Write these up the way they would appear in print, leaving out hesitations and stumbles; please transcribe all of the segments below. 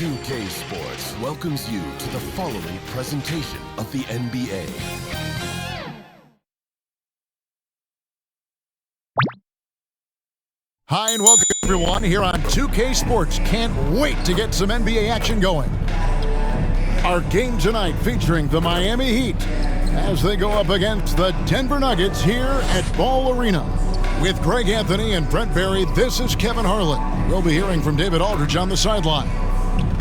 2K Sports welcomes you to the following presentation of the NBA. Hi and welcome everyone here on 2K Sports. Can't wait to get some NBA action going. Our game tonight featuring the Miami Heat as they go up against the Denver Nuggets here at Ball Arena. With Greg Anthony and Brent Barry, this is Kevin Harlan. We'll be hearing from David Aldridge on the sideline.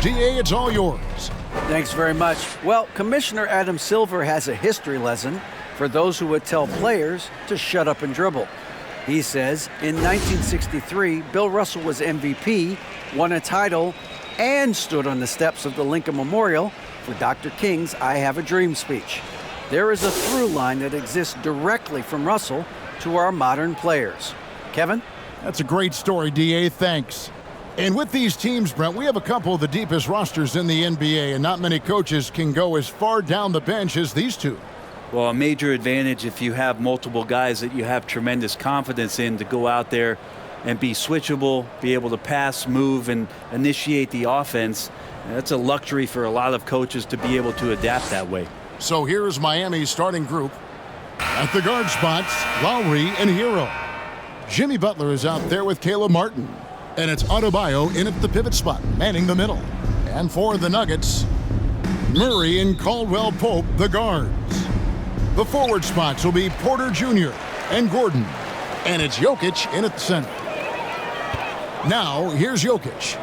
DA, it's all yours. Thanks very much. Well, Commissioner Adam Silver has a history lesson for those who would tell players to shut up and dribble. He says in 1963, Bill Russell was MVP, won a title, and stood on the steps of the Lincoln Memorial for Dr. King's I Have a Dream speech. There is a through line that exists directly from Russell to our modern players. Kevin? That's a great story, DA. Thanks. And with these teams, Brent, we have a couple of the deepest rosters in the NBA, and not many coaches can go as far down the bench as these two. Well, a major advantage if you have multiple guys that you have tremendous confidence in to go out there and be switchable, be able to pass, move, and initiate the offense. That's a luxury for a lot of coaches to be able to adapt that way. So here's Miami's starting group. At the guard spots, Lowry and Hero. Jimmy Butler is out there with Caleb Martin. And it's Adebayo in at the pivot spot, manning the middle. And for the Nuggets, Murray and Caldwell Pope, the guards. The forward spots will be Porter Jr. and Gordon. And it's Jokic in at the center. Now, here's Jokic.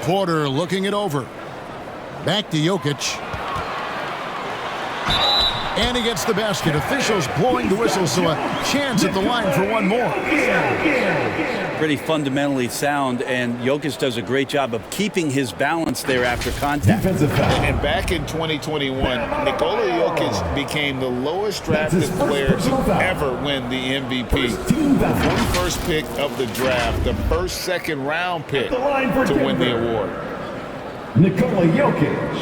Porter looking it over. Back to Jokic. And he gets the basket. Officials blowing the whistle, so a chance at the line for one more. Pretty fundamentally sound, and Jokic does a great job of keeping his balance there after contact. And back in 2021, Nikola Jokic became the lowest drafted player to ever win the MVP. The 41st pick of the draft, the first second-round pick to win the award. Nikola Jokic.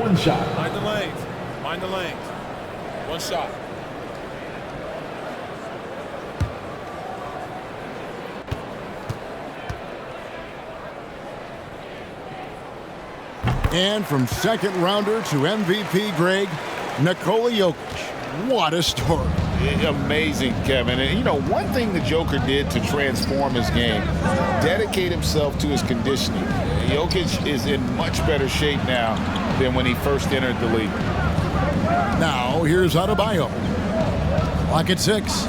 One shot. Mind the lanes. Mind the lanes. One shot. And from second rounder to MVP, Greg, Nikola Jokic. What a story. Amazing, Kevin. And, you know, one thing the Joker did to transform his game, dedicate himself to his conditioning. Jokic is in much better shape now than when he first entered the league. Now, here's Adebayo. Clock at 6.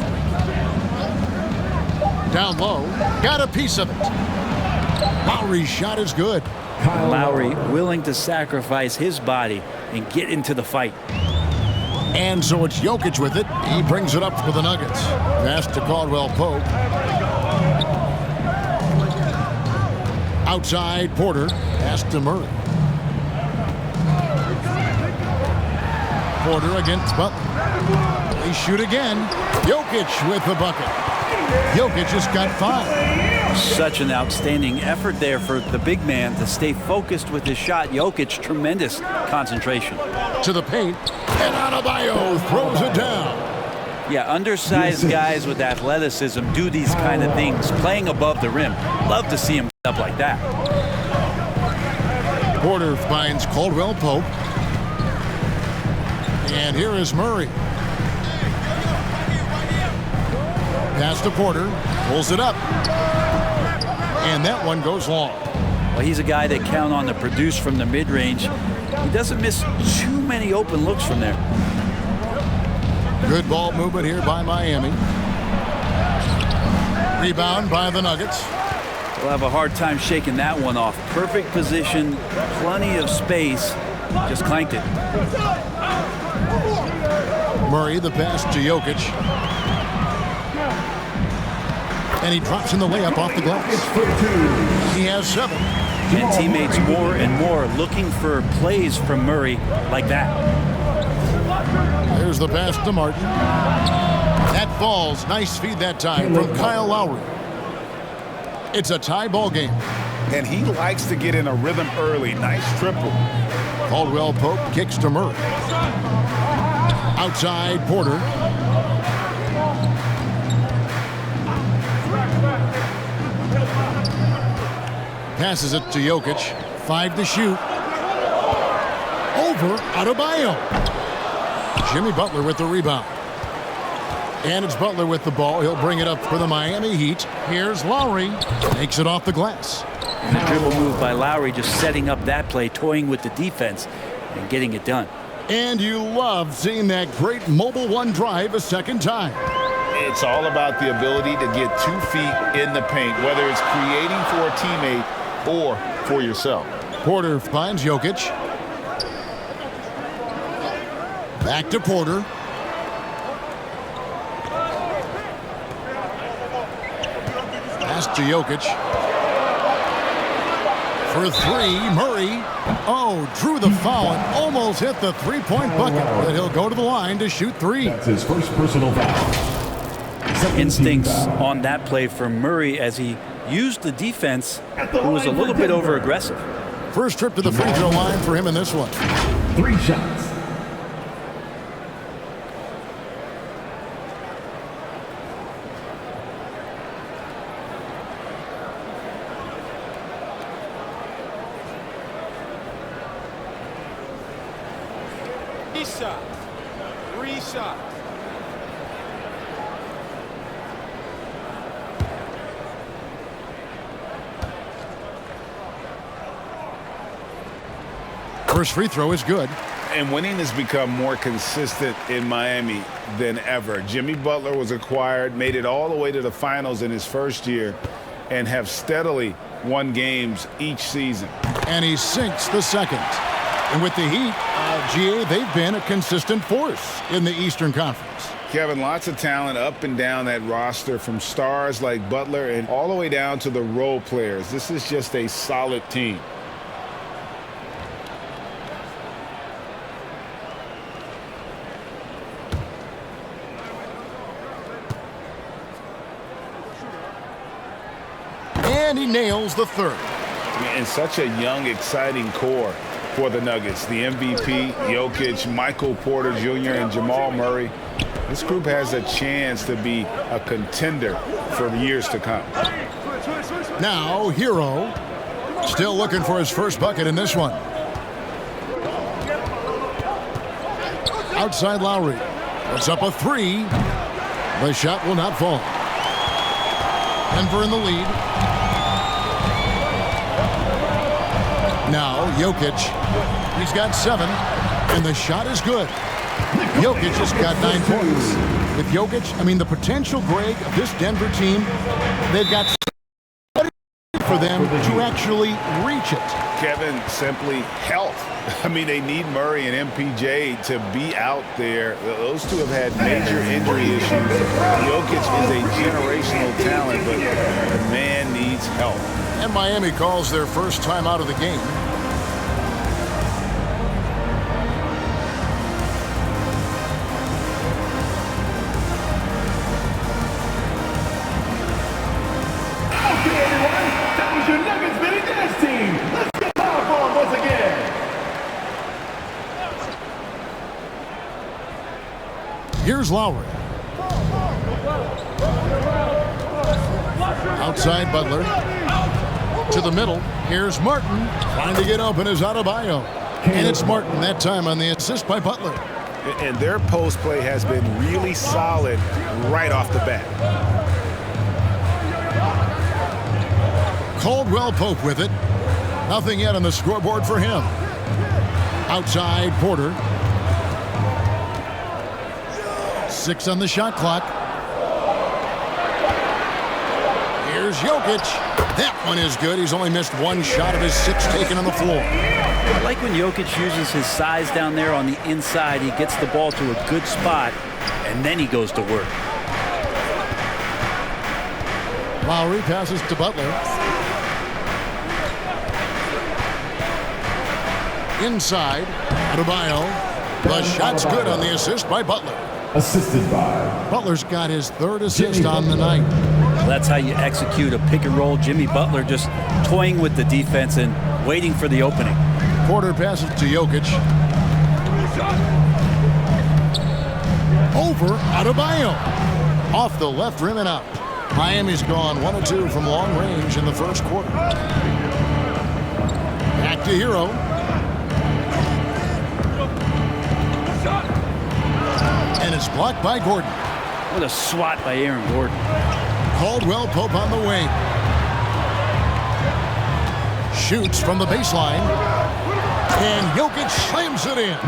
Down low. Got a piece of it. Lowry's shot is good. Lowry willing to sacrifice his body and get into the fight. And so it's Jokic with it. He brings it up for the Nuggets. Pass to Caldwell Pope. Outside, Porter. Pass to Murray. Porter against Butler. They shoot again. Jokic with the bucket. Jokic just got 5. Such an outstanding effort there for the big man to stay focused with his shot. Jokic, tremendous concentration. To the paint, and Adebayo throws it down. Yeah, undersized guys with athleticism do these kind of things, playing above the rim. Love to see him up like that. Porter finds Caldwell Pope. And here is Murray. Pass to Porter, pulls it up. And that one goes long. Well, he's a guy that count on to produce from the mid-range. He doesn't miss too many open looks from there. Good ball movement here by Miami. Rebound by the Nuggets. We'll have a hard time shaking that one off. Perfect position, plenty of space. Just clanked it. Murray, the pass to Jokic. And he drops in the layup off the glass. He has 7. And teammates more and more looking for plays from Murray like that. There's the pass to Martin. That falls. Nice feed that time from Kyle Lowry. It's a tie ball game. And he likes to get in a rhythm early. Nice triple. Caldwell Pope kicks to Murray. Outside, Porter. Passes it to Jokic. 5 to shoot. Over Adebayo. Jimmy Butler with the rebound. And it's Butler with the ball. He'll bring it up for the Miami Heat. Here's Lowry. Takes it off the glass. And the dribble move by Lowry, just setting up that play, toying with the defense and getting it done. And you love seeing that great mobile one drive a second time. It's all about the ability to get 2 feet in the paint, whether it's creating for a teammate or for yourself. Porter finds Jokic. Back to Porter. Pass to Jokic. For 3, Murray. Oh, drew the foul and almost hit the three-point bucket, but he'll go to the line to shoot 3. That's his first personal foul. Instincts on that play from Murray as he used the defense, who was a little bit over-aggressive. First trip to the free throw line for him in this one. 3 shots. Shots. 3 shots. First free throw is good. And winning has become more consistent in Miami than ever. Jimmy Butler was acquired, made it all the way to the finals in his first year, and have steadily won games each season. And he sinks the second. And with the Heat, GA, they've been a consistent force in the Eastern Conference. Kevin, lots of talent up and down that roster, from stars like Butler and all the way down to the role players. This is just a solid team. And he nails the third. And such a young, exciting core for the Nuggets. The MVP, Jokic, Michael Porter Jr., and Jamal Murray. This group has a chance to be a contender for years to come. Now, Hero, still looking for his first bucket in this one. Outside Lowry. Puts up a 3. The shot will not fall. Denver in the lead. Now, Jokic. He's got 7, and the shot is good. Jokic has got 9 points. With Jokic, I mean, the potential, Greg, of this Denver team, they've got for them to actually reach it. Kevin, simply health. I mean, they need Murray and MPJ to be out there. Those two have had major injury issues. Jokic is a generational talent, but the man needs help. And Miami calls their first time out of the game. Okay, everyone, that was your Nuggets Mini Dance team. Let's get power for them once again. Here's Lowry. Outside Butler. To the middle. Here's Martin. Trying to get open is Adebayo. And it's Martin that time on the assist by Butler. And their post play has been really solid right off the bat. Caldwell Pope with it. Nothing yet on the scoreboard for him. Outside Porter. 6 on the shot clock. Here's Jokic. That one is good. He's only missed 1 shot of his 6 taken on the floor. I like when Jokic uses his size down there on the inside. He gets the ball to a good spot, and then he goes to work. Lowry passes to Butler. Inside, Adebayo. The shot's good on the assist by Butler. Assisted by Butler's got his 3rd assist on the night. That's how you execute a pick and roll. Jimmy Butler just toying with the defense and waiting for the opening. Porter passes to Jokic. Over Adebayo. Off the left rim and out. Miami's gone 1 of 2 from long range in the first quarter. Back to Hero. And it's blocked by Gordon. What a swat by Aaron Gordon. Caldwell Pope on the wing. Shoots from the baseline. And Jokic slams it in.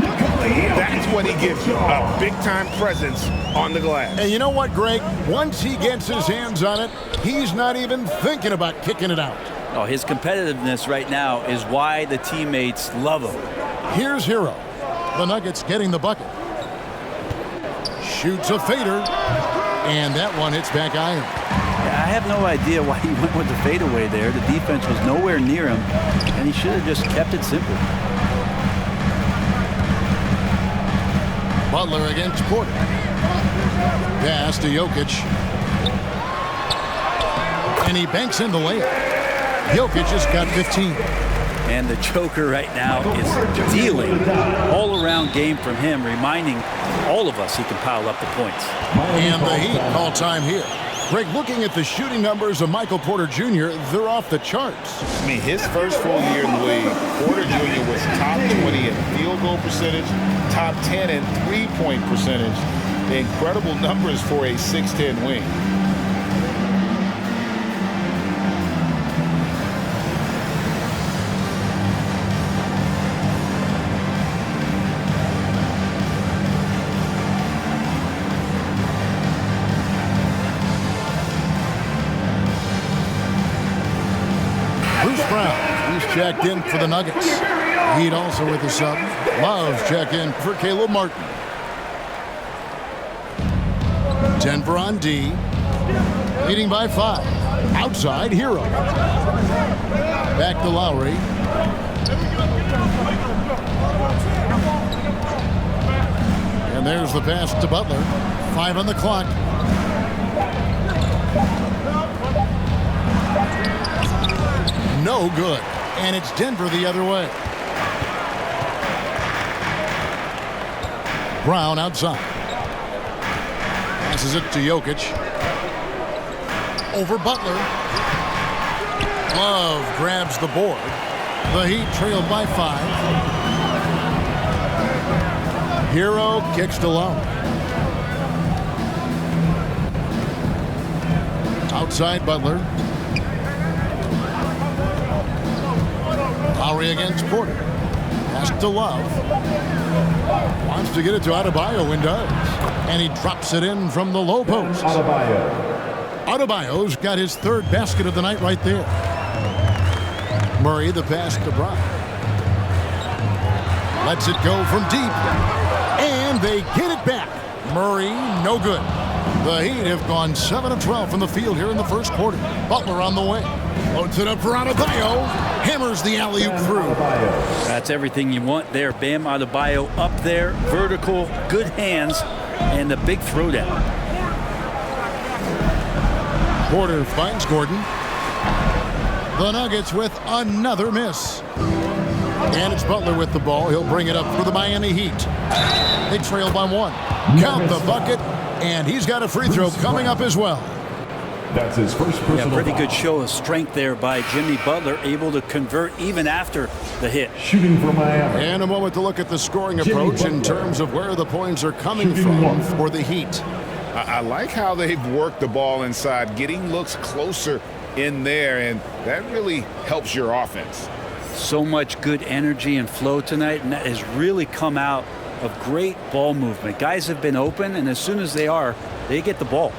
That's when he gives you a big-time presence on the glass. And you know what, Greg? Once he gets his hands on it, he's not even thinking about kicking it out. Oh, his competitiveness right now is why the teammates love him. Here's Hero. The Nuggets getting the bucket. Shoots a fader. And that one hits back iron. I have no idea why he went with the fadeaway there. The defense was nowhere near him, and he should have just kept it simple. Butler against Porter. Pass to Jokic. And he banks in the layup. Jokic has got 15. And the choker right now is dealing all-around game from him, reminding all of us he can pile up the points. And the Heat call time here. Greg, looking at the shooting numbers of Michael Porter Jr., they're off the charts. I mean, his first full year in the league, Porter Jr. was top 20 in field goal percentage, top 10 in three-point percentage. Incredible numbers for a 6'10 wing. Checked in for the Nuggets. Heat also with the sub. Love's check in for Caleb Martin. Denver on D. Leading by 5. Outside, Hero. Back to Lowry. And there's the pass to Butler. 5 on the clock. No good. And it's Denver the other way. Brown outside. Passes it to Jokic. Over Butler. Love grabs the board. The Heat trailed by 5. Hero kicks to Lowry. Outside Butler. Lowry against Porter. Pass to Love. Wants to get it to Adebayo and does. And he drops it in from the low post. Adebayo's got his 3rd basket of the night right there. Murray the pass to Brown. Lets it go from deep. And they get it back. Murray, no good. The Heat have gone 7 of 12 from the field here in the first quarter. Butler on the way. Loads it up for Adebayo. Hammers the alley-oop through. That's everything you want there. Bam Adebayo up there. Vertical, good hands, and the big throwdown. Porter finds Gordon. The Nuggets with another miss. And it's Butler with the ball. He'll bring it up for the Miami Heat. They trail by 1. Count the bucket. And he's got a free throw coming up as well. That's his first personal Pretty foul. good show of strength there by Jimmy Butler, able to convert even after the hit. Shooting for Miami. And a moment to look at the scoring Jimmy approach in Butler. terms of where the points are coming Shooting from 1. for the Heat. I like how they've worked the ball inside, getting looks closer in there, and that really helps your offense. So much good energy and flow tonight, and that has really come out of great ball movement. Guys have been open, and as soon as they are, they get the ball.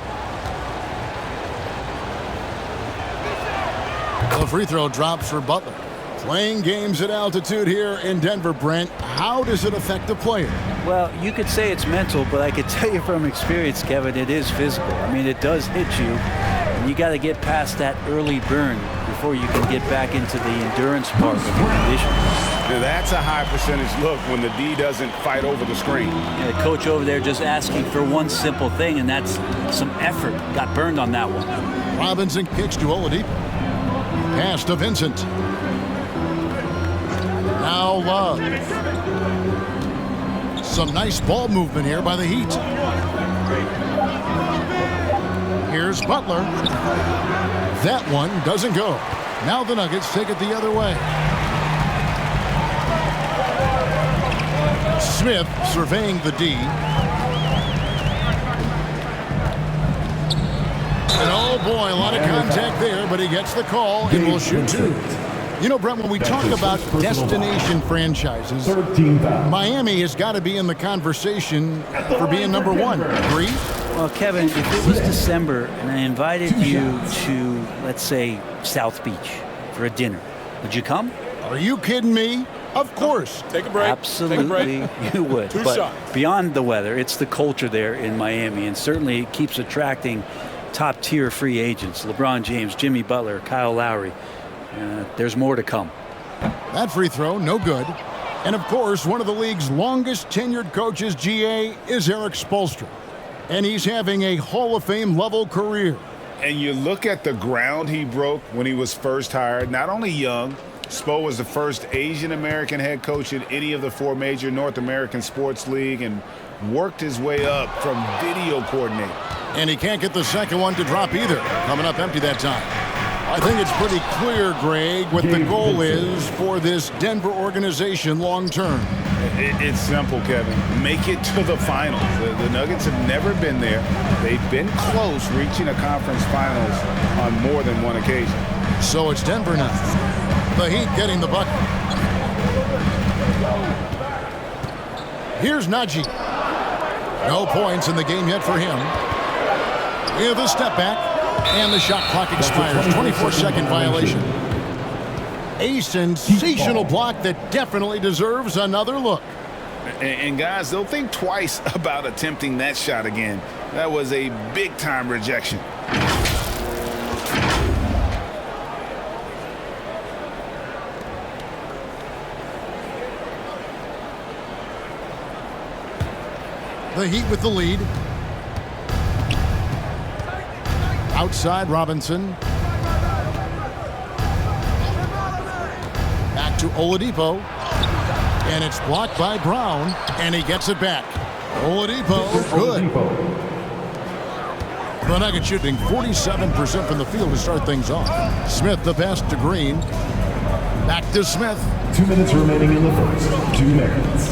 The free throw drops for Butler. Playing games at altitude here in Denver, Brent. How does it affect the player? Well, you could say it's mental, but I could tell you from experience, Kevin, it is physical. I mean, it does hit you, and you got to get past that early burn before you can get back into the endurance part of your condition. That's a high percentage look when the D doesn't fight over the screen. Yeah, the coach over there just asking for one simple thing, and that's some effort. Got burned on that one. Robinson kicks to Oladipo. Pass to Vincent. Now Love. Some nice ball movement here by the Heat. Here's Butler. That one doesn't go. Now the Nuggets take it the other way. Smith surveying the D. And oh boy, a lot of contact there, but he gets the call and will shoot two. You know, Brent, when we talk about destination franchises, Miami has got to be in the conversation for being number one. Agree? Well, Kevin, if it was December and I invited you to, let's say, South Beach for a dinner, would you come? Are you kidding me? Of course. Take a break. Absolutely, Take a break. you would. Two But shots. beyond the weather, it's the culture there in Miami, and certainly it keeps attracting top-tier free agents. LeBron James, Jimmy Butler, Kyle Lowry. There's more to come. That free throw, no good. And of course, one of the league's longest tenured coaches, GA, is Eric Spoelstra. And he's having a Hall of Fame level career. And you look at the ground he broke when he was first hired. Not only young, Spo was the first Asian American head coach in any of the four major North American sports league and worked his way up from video coordinator. And he can't get the second one to drop either. Coming up empty that time. I think it's pretty clear, Greg, what the goal is for this Denver organization long term. It's simple, Kevin. Make it to the finals. The Nuggets have never been there. They've been close reaching a conference finals on more than one occasion. So it's Denver now. The Heat getting the bucket. Here's Najee. No points in the game yet for him. We have a step back, and the shot clock expires. 24-second violation. A sensational block that definitely deserves another look. And guys, they'll think twice about attempting that shot again. That was a big-time rejection. The Heat with the lead. Outside Robinson. Back to Oladipo. And it's blocked by Brown. And he gets it back. Oladipo, good. The Nuggets shooting 47% from the field to start things off. Smith the pass to Green. Back to Smith. 2 minutes remaining in the first. 2 minutes.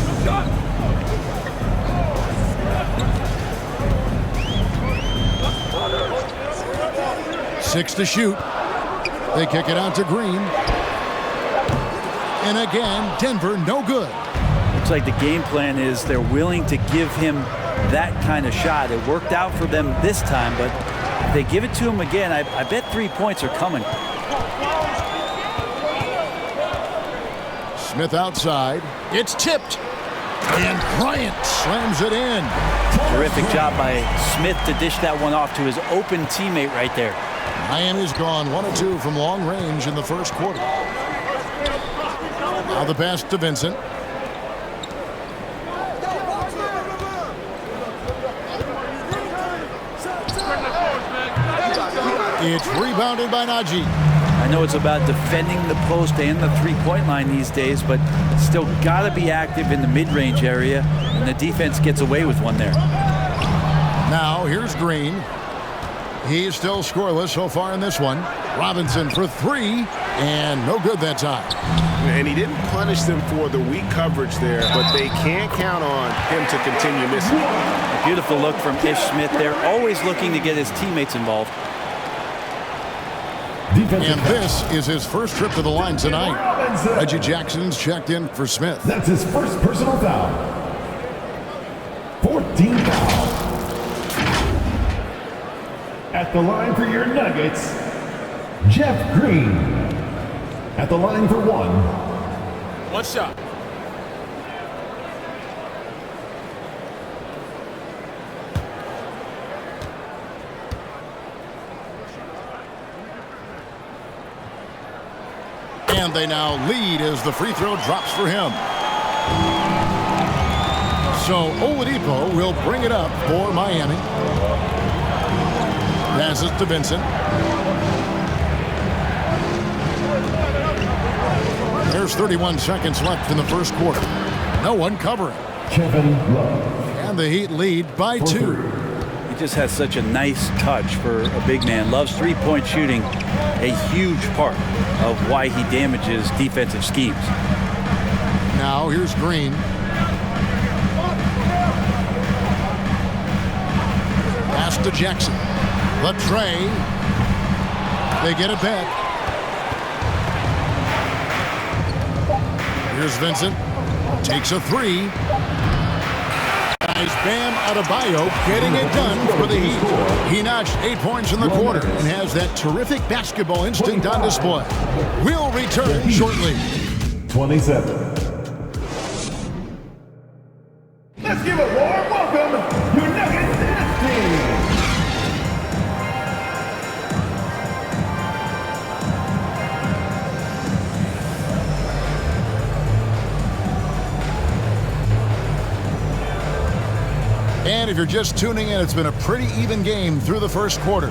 6 to shoot. They kick it out to Green. And again, Denver, no good. Looks like the game plan is they're willing to give him that kind of shot. It worked out for them this time, but if they give it to him again, I bet 3 points are coming. Smith outside. It's tipped. And Bryant slams it in. Terrific job by Smith to dish that one off to his open teammate right there. Miami's gone 1 of 2 from long range in the first quarter. Now the pass to Vincent. It's rebounded by Najee. I know it's about defending the post and the three-point line these days, but still got to be active in the mid-range area, and the defense gets away with one there. Now here's Green. He's still scoreless so far in this one. Robinson for 3, and no good that time. And he didn't punish them for the weak coverage there, but they can't count on him to continue missing. A beautiful look from Ish Smith there, always looking to get his teammates involved. And this is his first trip to the line tonight. Reggie Jackson's checked in for Smith. That's his first personal foul. 14th foul. At the line for your Nuggets, Jeff Green. At the line for 1. One shot. And they now lead as the free throw drops for him. So Oladipo will bring it up for Miami. Passes to Vincent. There's 31 seconds left in the first quarter. No one covering. Kevin Love. And the Heat lead by 2. You just has such a nice touch for a big man. Loves three-point shooting, a huge part of why he damages defensive schemes. Now here's Green. Pass to Jackson. Latre. They get it back. Here's Vincent. Takes a three. Guys, Bam Adebayo getting it done for the Heat. He notched 8 points in the quarter and has that terrific basketball instinct on display. We'll return shortly. 27. Let's give a warm welcome, your Nuggets Dynasty. And if you're just tuning in, it's been a pretty even game through the first quarter.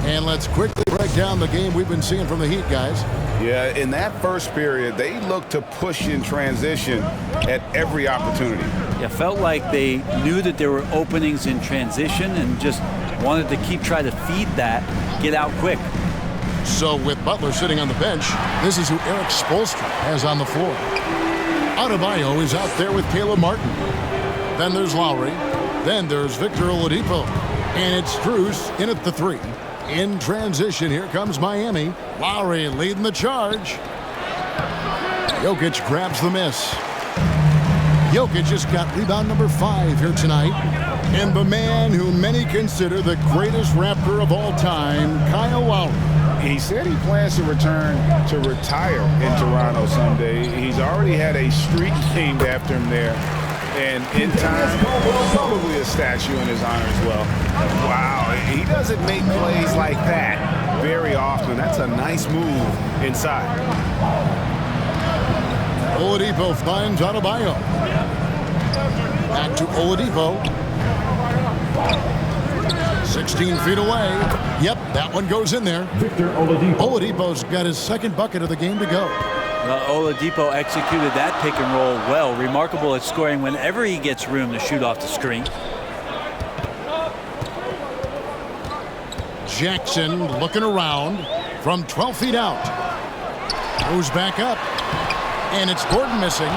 And let's quickly break down the game we've been seeing from the Heat, guys. Yeah, in that first period, they looked to push in transition at every opportunity. Yeah, felt like they knew that there were openings in transition and just wanted to keep trying to feed that, get out quick. So with Butler sitting on the bench, this is who Eric Spoelstra has on the floor. Adebayo is out there with Caleb Martin. Then there's Lowry. Then there's Victor Oladipo. And it's Strus in at the three. In transition, here comes Miami. Lowry leading the charge. Jokic grabs the miss. Jokic just got rebound number 5 here tonight. And the man who many consider the greatest Raptor of all time, Kyle Lowry. He said he plans to return to retire in Toronto someday. He's already had a street named after him there. And in time, probably a statue in his honor as well. Wow, he doesn't make plays like that very often. That's a nice move inside. Oladipo finds Adebayo. Back to Oladipo. 16 feet away. Yep, that one goes in there. Victor Oladipo. Oladipo's got his second bucket of the game to go. Oladipo executed that pick and roll well. Remarkable at scoring whenever he gets room to shoot off the screen. Jackson looking around from 12 feet out. Goes back up. And it's Gordon missing.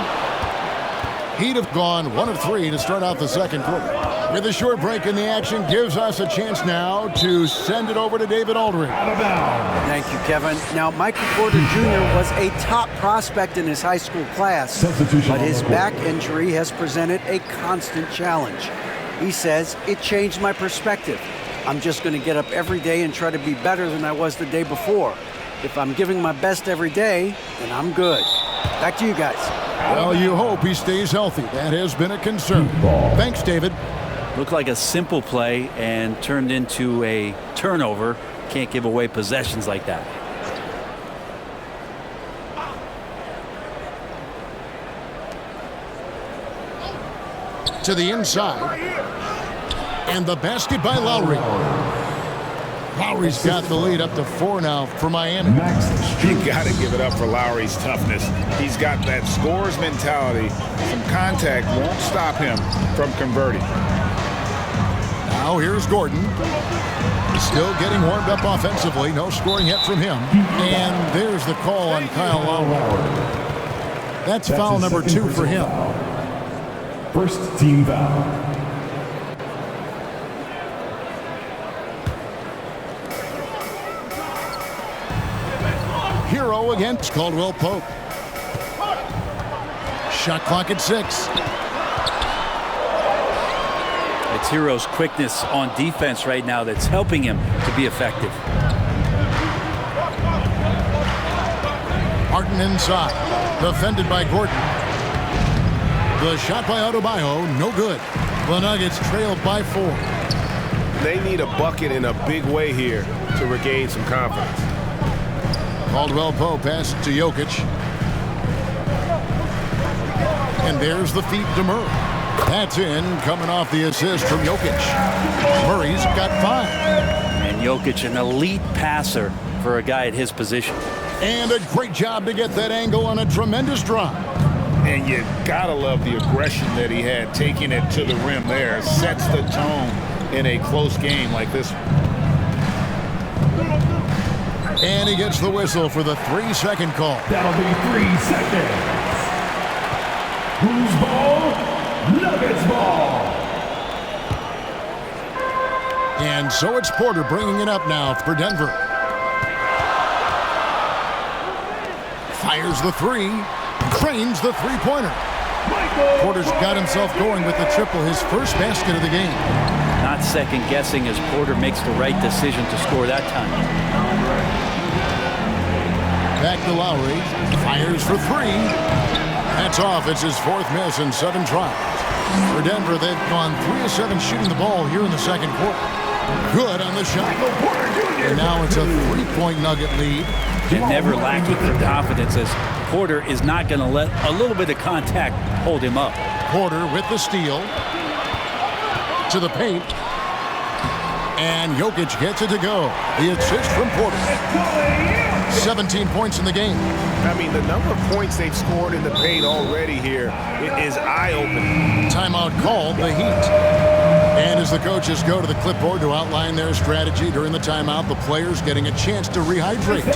He'd have gone 1 of 3 to start out the second quarter. With a short break in the action, gives us a chance now to send it over to David Aldridge. Thank you, Kevin. Now, Michael Porter Jr. was a top prospect in his high school class, but his back injury has presented a constant challenge. He says, it changed my perspective. I'm just going to get up every day and try to be better than I was the day before. If I'm giving my best every day, then I'm good. Back to you guys. Well, you hope he stays healthy. That has been a concern. Thanks, David. Looked like a simple play and turned into a turnover. Can't give away possessions like that. To the inside. And the basket by Lowry. Lowry's got the lead up to 4 now for Miami. You got to give it up for Lowry's toughness. He's got that scorer's mentality. Some contact won't stop him from converting. Now here's Gordon. He's still getting warmed up offensively. No scoring yet from him. And there's the call on Kyle Lowry. That's foul number 2 for him. First team foul. Hero against Caldwell Pope. Shot clock at 6. It's Hero's quickness on defense right now that's helping him to be effective. Martin inside. Defended by Gordon. The shot by Adebayo, no good. The Nuggets trailed by 4. They need a bucket in a big way here to regain some confidence. Caldwell Pope passes to Jokic. And there's the feed to Murray. That's in, coming off the assist from Jokic. Murray's got 5. And Jokic, an elite passer for a guy at his position. And a great job to get that angle on a tremendous drive. And you gotta love the aggression that he had, taking it to the rim there. Sets the tone in a close game like this one. And he gets the whistle for the 3-second call. That'll be 3 seconds. Whose ball? Nuggets ball. And so it's Porter bringing it up now for Denver. Fires the three. Cranes the three-pointer. Porter's got himself going with the triple, his first basket of the game. Not second-guessing as Porter makes the right decision to score that time. Back to Lowry. Fires for three. That's off. It's his fourth miss in 7 tries. For Denver, they've gone 3 of 7 shooting the ball here in the second quarter. Good on the shot. And now it's a 3-point Nugget lead. And never lacking for confidence as Porter is not going to let a little bit of contact hold him up. Porter with the steal. To the paint. And Jokic gets it to go. The assist from Porter. 17 points in the game. I mean, the number of points they've scored in the paint already here is eye-opening. Timeout called, the Heat. And as the coaches go to the clipboard to outline their strategy during the timeout, the players getting a chance to rehydrate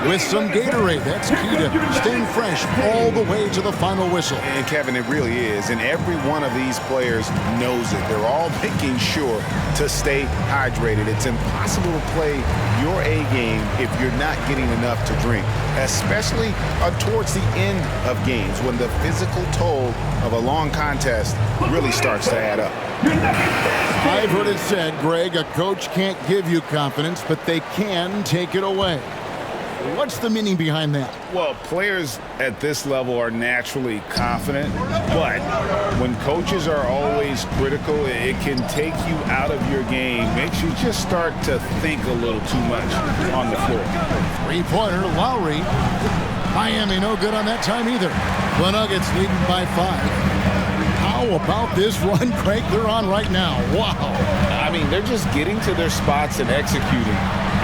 with some Gatorade. That's key to staying fresh all the way to the final whistle. And Kevin, it really is. And every one of these players knows it. They're all making sure to stay hydrated. It's impossible to play your A game if you're not getting enough to drink, especially towards the end of games when the physical toll of a long contest really starts to add up. I've heard it said, Greg, a coach can't give you confidence, but they can take it away. What's the meaning behind that? Well, players at this level are naturally confident, but when coaches are always critical, it can take you out of your game, makes you just start to think a little too much on the floor. Three-pointer, Lowry. Miami no good on that time either. The Nuggets leading by 5. How about this run, Craig, they're on right now? Wow. I mean, they're just getting to their spots and executing,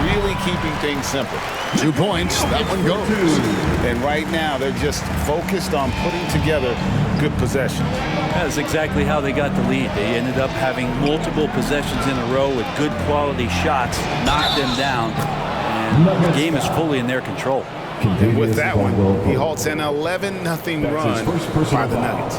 really keeping things simple. 2 points, that one goes. And right now, they're just focused on putting together good possessions. That's exactly how they got the lead. They ended up having multiple possessions in a row with good quality shots, knocked them down, and the game is fully in their control. And with that one, he halts an 11-0 run by the Nuggets.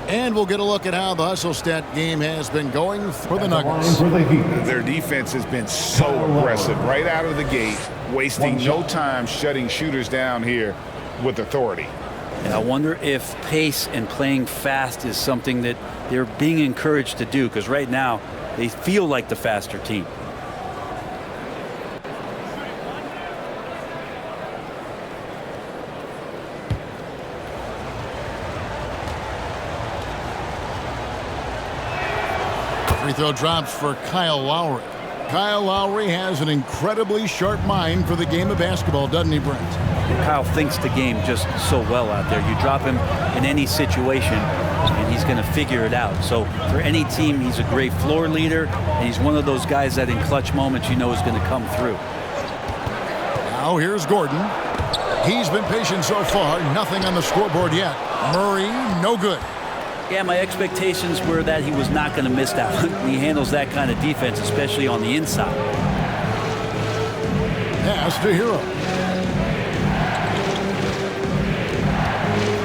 And we'll get a look at how the hustle stat game has been going for the Nuggets. Their defense has been so aggressive right out of the gate, wasting no time shutting shooters down here with authority. And I wonder if pace and playing fast is something that they're being encouraged to do, because right now they feel like the faster team. Free throw drops for Kyle Lowry. Kyle Lowry has an incredibly sharp mind for the game of basketball, doesn't he, Brent? Kyle thinks the game just so well out there. You drop him in any situation, and he's going to figure it out. So for any team, he's a great floor leader, and he's one of those guys that in clutch moments you know is going to come through. Now here's Gordon. He's been patient so far. Nothing on the scoreboard yet. Murray, no good. Yeah, my expectations were that he was not going to miss that one. He handles that kind of defense, especially on the inside. Pass to Hero.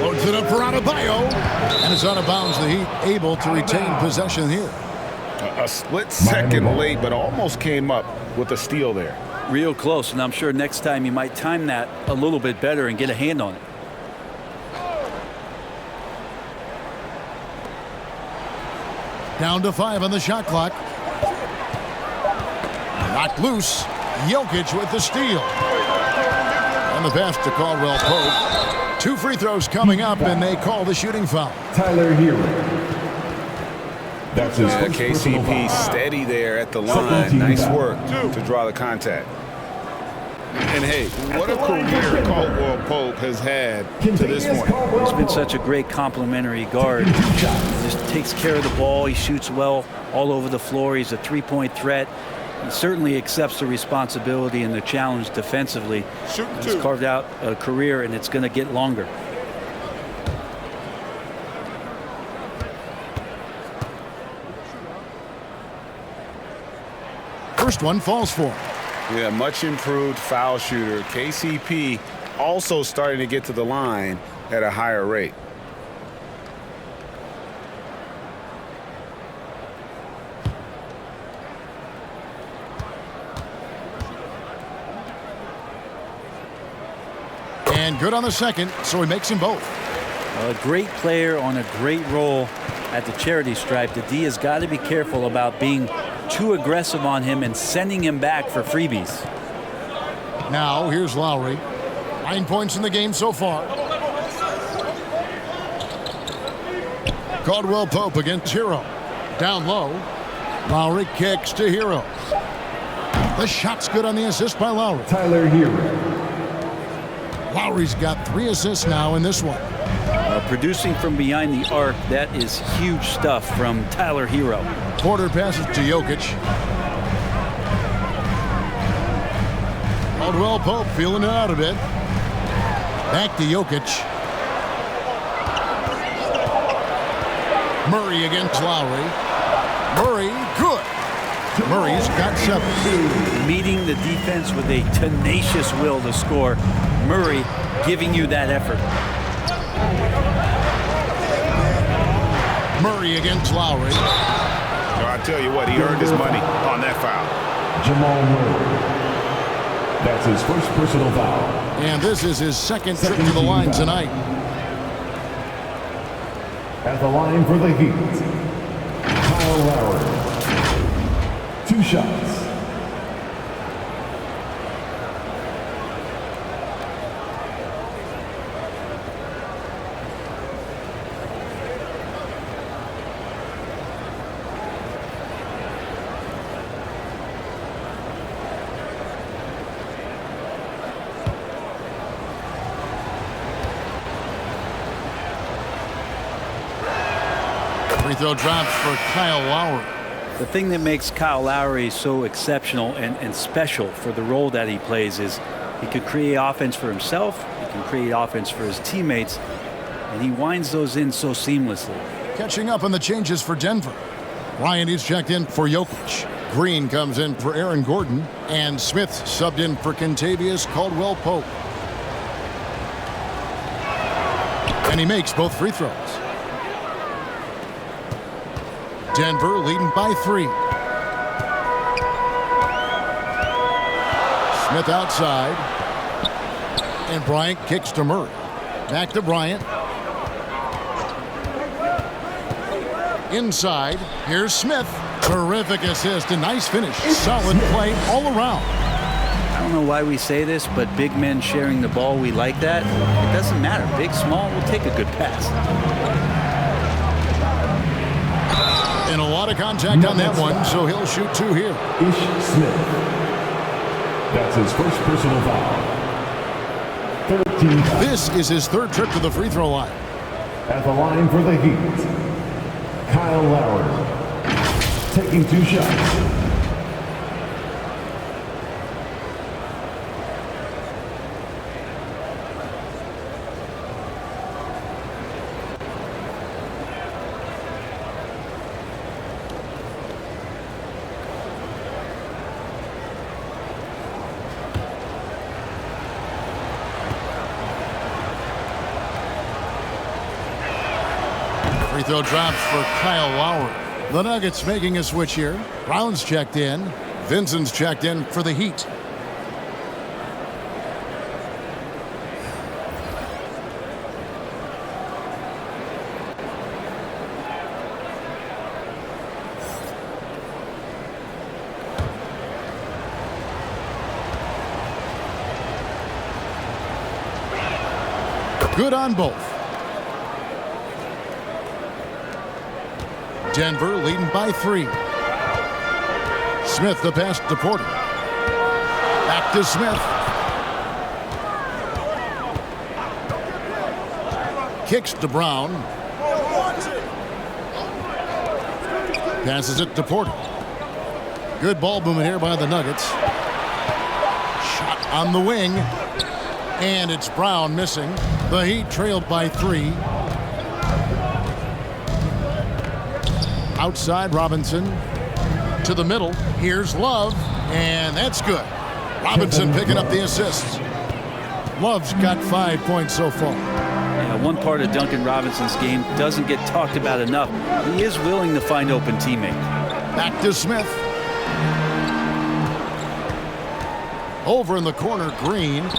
Loads it up for Adebayo. And it's out of bounds. The Heat able to retain possession here. A split second late, but almost came up with a steal there. Real close, and I'm sure next time you might time that a little bit better and get a hand on it. Down to 5 on the shot clock. Knocked loose. Jokic with the steal. And the pass to Caldwell Pope. 2 free throws coming up, and they call the shooting foul. Tyler Hero. That's his KCP steady there at the line. Nice work to draw the contact. And hey, what a career Caldwell Pope has had to this point. He's been such a great complimentary guard. He just takes care of the ball. He shoots well all over the floor. He's a three-point threat. He certainly accepts the responsibility and the challenge defensively. He's carved out a career, and it's going to get longer. first one falls for him. Yeah, much improved foul shooter. KCP also starting to get to the line at a higher rate. And good on the second, so he makes them both. A great player on a great role at the charity stripe. The D has got to be careful about being too aggressive on him and sending him back for freebies. Now, here's Lowry. 9 points in the game so far. Caldwell Pope against Hero. Down low. Lowry kicks to Hero. The shot's good on the assist by Lowry. Tyler Hero. Lowry's got 3 assists now in this one. Producing from behind the arc, that is huge stuff from Tyler Hero. Porter passes to Jokic. Caldwell Pope feeling it out a bit. Back to Jokic. Murray against Lowry. Murray, good. Murray's got 7. Meeting the defense with a tenacious will to score. Murray giving you that effort. Murray against Lowry. I tell you what, he earned his money on that foul. Jamal Murray. That's his first personal foul. And this is his second trip to the line tonight. At the line for the Heat, Kyle Lowry. 2 shots. Free throw drops for Kyle Lowry. The thing that makes Kyle Lowry so exceptional and special for the role that he plays is he can create offense for himself, he can create offense for his teammates, and he winds those in so seamlessly. Catching up on the changes for Denver. Ryan is checked in for Jokic. Green comes in for Aaron Gordon, and Smith subbed in for Kentavious Caldwell Pope. And he makes both free throws. Denver leading by 3. Smith outside. And Bryant kicks to Murray. Back to Bryant. Inside. Here's Smith. Terrific assist. A nice finish. Solid play all around. I don't know why we say this, but big men sharing the ball, we like that. It doesn't matter. Big, small, we'll take a good pass. And a lot of contact on that one, so he'll shoot 2 here. Ish Smith. That's his first personal foul. 13 fouls. This is his 3rd trip to the free throw line. At the line for the Heat, Kyle Lowry. Taking 2 shots. Free throw drops for Kyle Lowry. The Nuggets making a switch here. Brown's checked in. Vincent's checked in for the Heat. Good on both. Denver leading by 3. Smith the pass to Porter. Back to Smith. Kicks to Brown. Passes it to Porter. Good ball movement here by the Nuggets. Shot on the wing. And it's Brown missing. The Heat trailed by 3. Outside Robinson to the middle. Here's Love. And that's good. Robinson picking up the assists. Love's got 5 points so far. Yeah, one part of Duncan Robinson's game doesn't get talked about enough. He is willing to find open teammates. Back to Smith. Over in the corner, Green.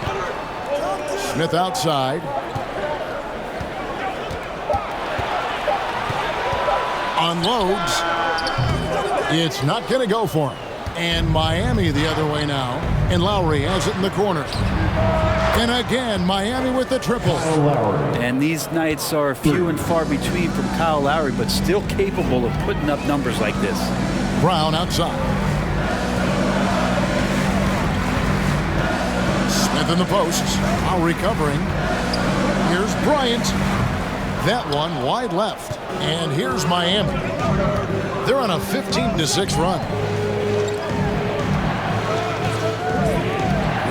Smith outside. Unloads. It's not going to go for him. And Miami the other way now. And Lowry has it in the corner. And again, Miami with the triple. And these nights are few and far between from Kyle Lowry, but still capable of putting up numbers like this. Brown outside. Smith in the posts. Lowry covering. Here's Bryant. That one wide left. And here's Miami. They're on a 15-6 run.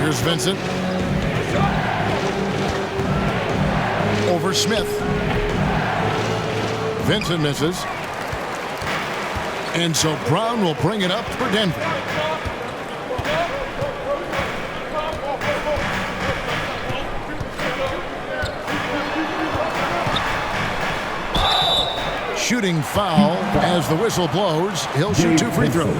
Here's Vincent. Over Smith. Vincent misses. And so Brown will bring it up for Denver. Shooting foul as the whistle blows. He'll shoot 2 free throws.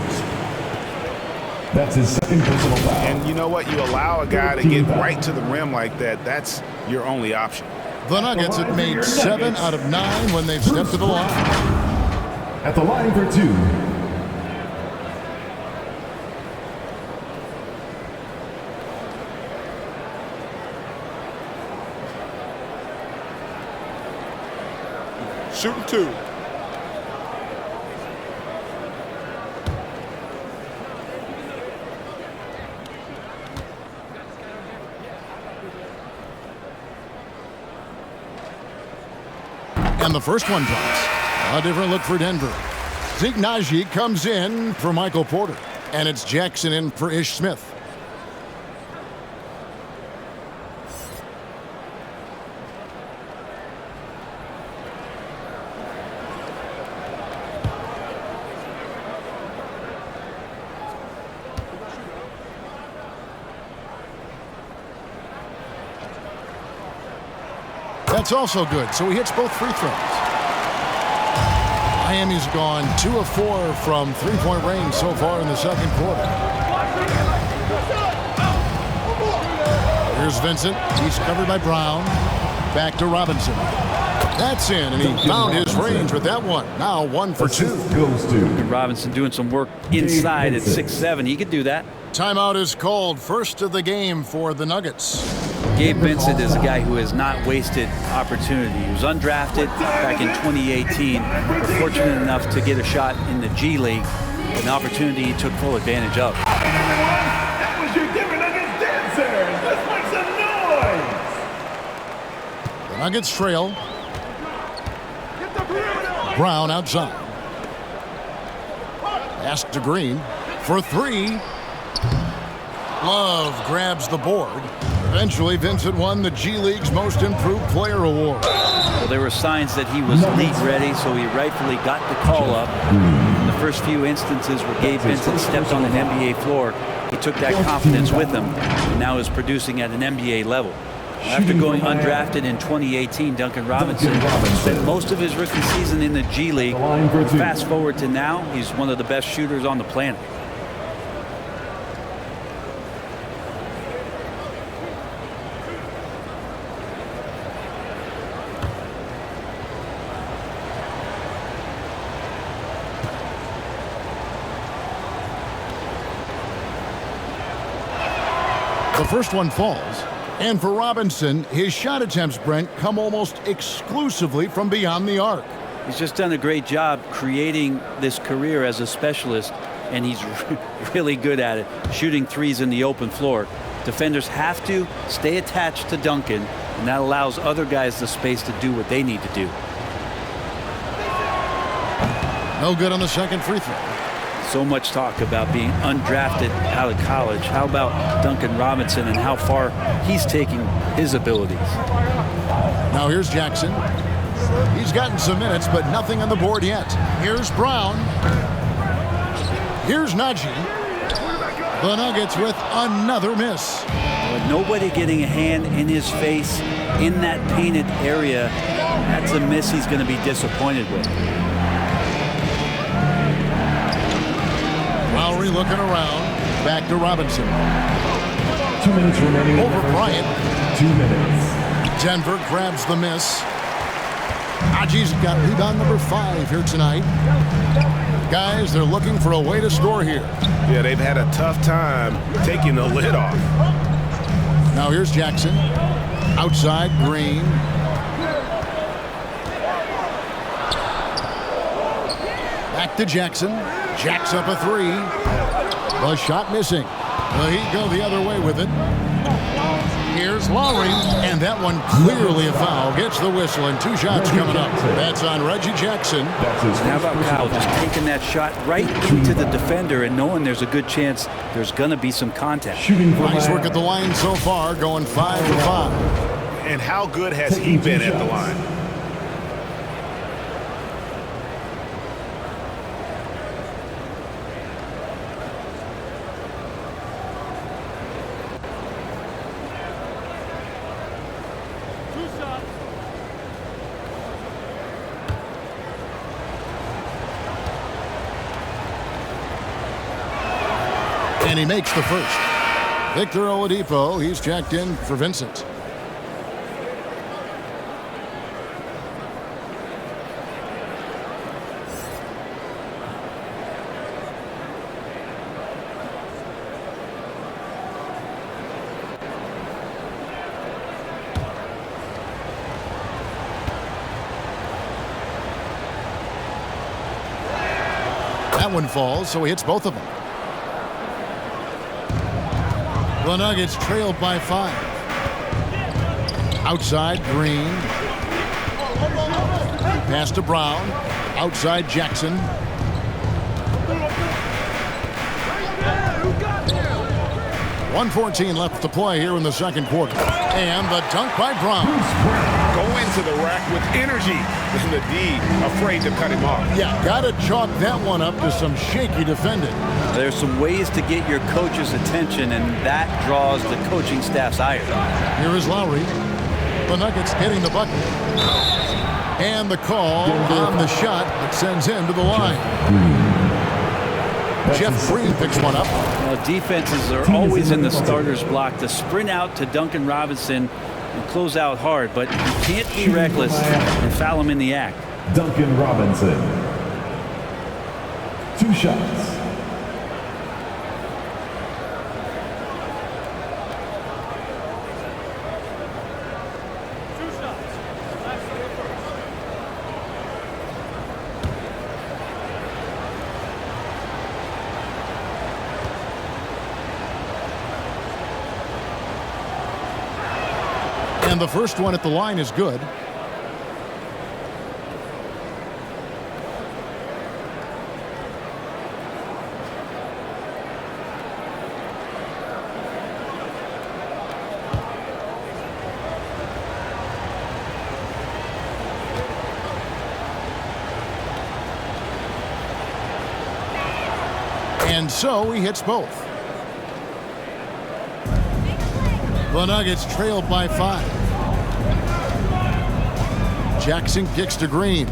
That's his second personal foul. And you know what? You allow a guy to get right to the rim like that, that's your only option. The Nuggets have made 7 out of 9 when they've stepped to the line. At the line for 2. Shooting 2. And the first one drops. A different look for Denver. Zeke Naji comes in for Michael Porter. And it's Jackson in for Ish Smith. That's also good, so he hits both free throws. Miami's gone 2 of 4 from three-point range so far in the second quarter. Here's Vincent. He's covered by Brown. Back to Robinson. That's in, and he found his range with that one. Now 1 for 2. Goes to Robinson doing some work inside at 6'7". He could do that. Timeout is called. First of the game for the Nuggets. Gabe Vincent is a guy who has not wasted opportunity. He was undrafted back in 2018. We're fortunate enough to get a shot in the G League, an opportunity he took full advantage of. That was your Denver Nuggets dancers. Let's make some noise. The Nuggets trail. Brown outside. Pass to Green for 3. Love grabs the board. Eventually, Vincent won the G League's Most Improved Player Award. Well, there were signs that he was league ready, so he rightfully got the call up. In the first few instances where Gabe Vincent stepped on an NBA floor, he took that confidence with him and now is producing at an NBA level. After going undrafted in 2018, Duncan Robinson spent most of his rookie season in the G League. Fast forward to now, he's one of the best shooters on the planet. The first one falls. And for Robinson, his shot attempts, Brent, come almost exclusively from beyond the arc. He's just done a great job creating this career as a specialist, and he's really good at it, shooting threes in the open floor. Defenders have to stay attached to Duncan, and that allows other guys the space to do what they need to do. No good on the second free throw. So much talk about being undrafted out of college. How about Duncan Robinson and how far he's taking his abilities? Now here's Jackson. He's gotten some minutes, but nothing on the board yet. Here's Brown. Here's Naji. The Nuggets with another miss. But nobody getting a hand in his face in that painted area, that's a miss he's going to be disappointed with. Lowry looking around. Back to Robinson. 2 minutes remaining. Over Bryant. 2 minutes. Denver grabs the miss. Haji's got rebound number 5 here tonight. Guys, they're looking for a way to score here. Yeah, they've had a tough time taking the lid off. Now here's Jackson. Outside, Green. Back to Jackson. Jacks up a 3. The shot missing. He'd go the other way with it. Here's Lowry, and that one clearly a foul. Gets the whistle, and 2 shots coming up. That's on Reggie Jackson. How about Kyle just taking that shot right into the defender and knowing there's a good chance there's going to be some contact. Nice work at the line so far, going 5 for 5. And how good has he been at the line? And he makes the first. Victor Oladipo, he's checked in for Vincent. That one falls, so he hits both of them. The Nuggets trailed by 5. Outside, Green. Pass to Brown. Outside, Jackson. .114 left to play here in the second quarter. And the dunk by Brown. Go into the rack with energy. And the D afraid to cut him off. Yeah, got to chalk that one up to some shaky defending. There's some ways to get your coach's attention, and that draws the coaching staff's ire. Here is Lowry. The Nuggets getting the bucket. And the call on the shot that sends him to the line. Jeff Green picks one up. Now, defenses are always in the starter's block to sprint out to Duncan Robinson and close out hard, but you can't be reckless and foul him in the act. Duncan Robinson. 2 shots. And the first one at the line is good. And so he hits both. The Nuggets trailed by 5. Jackson kicks to Green.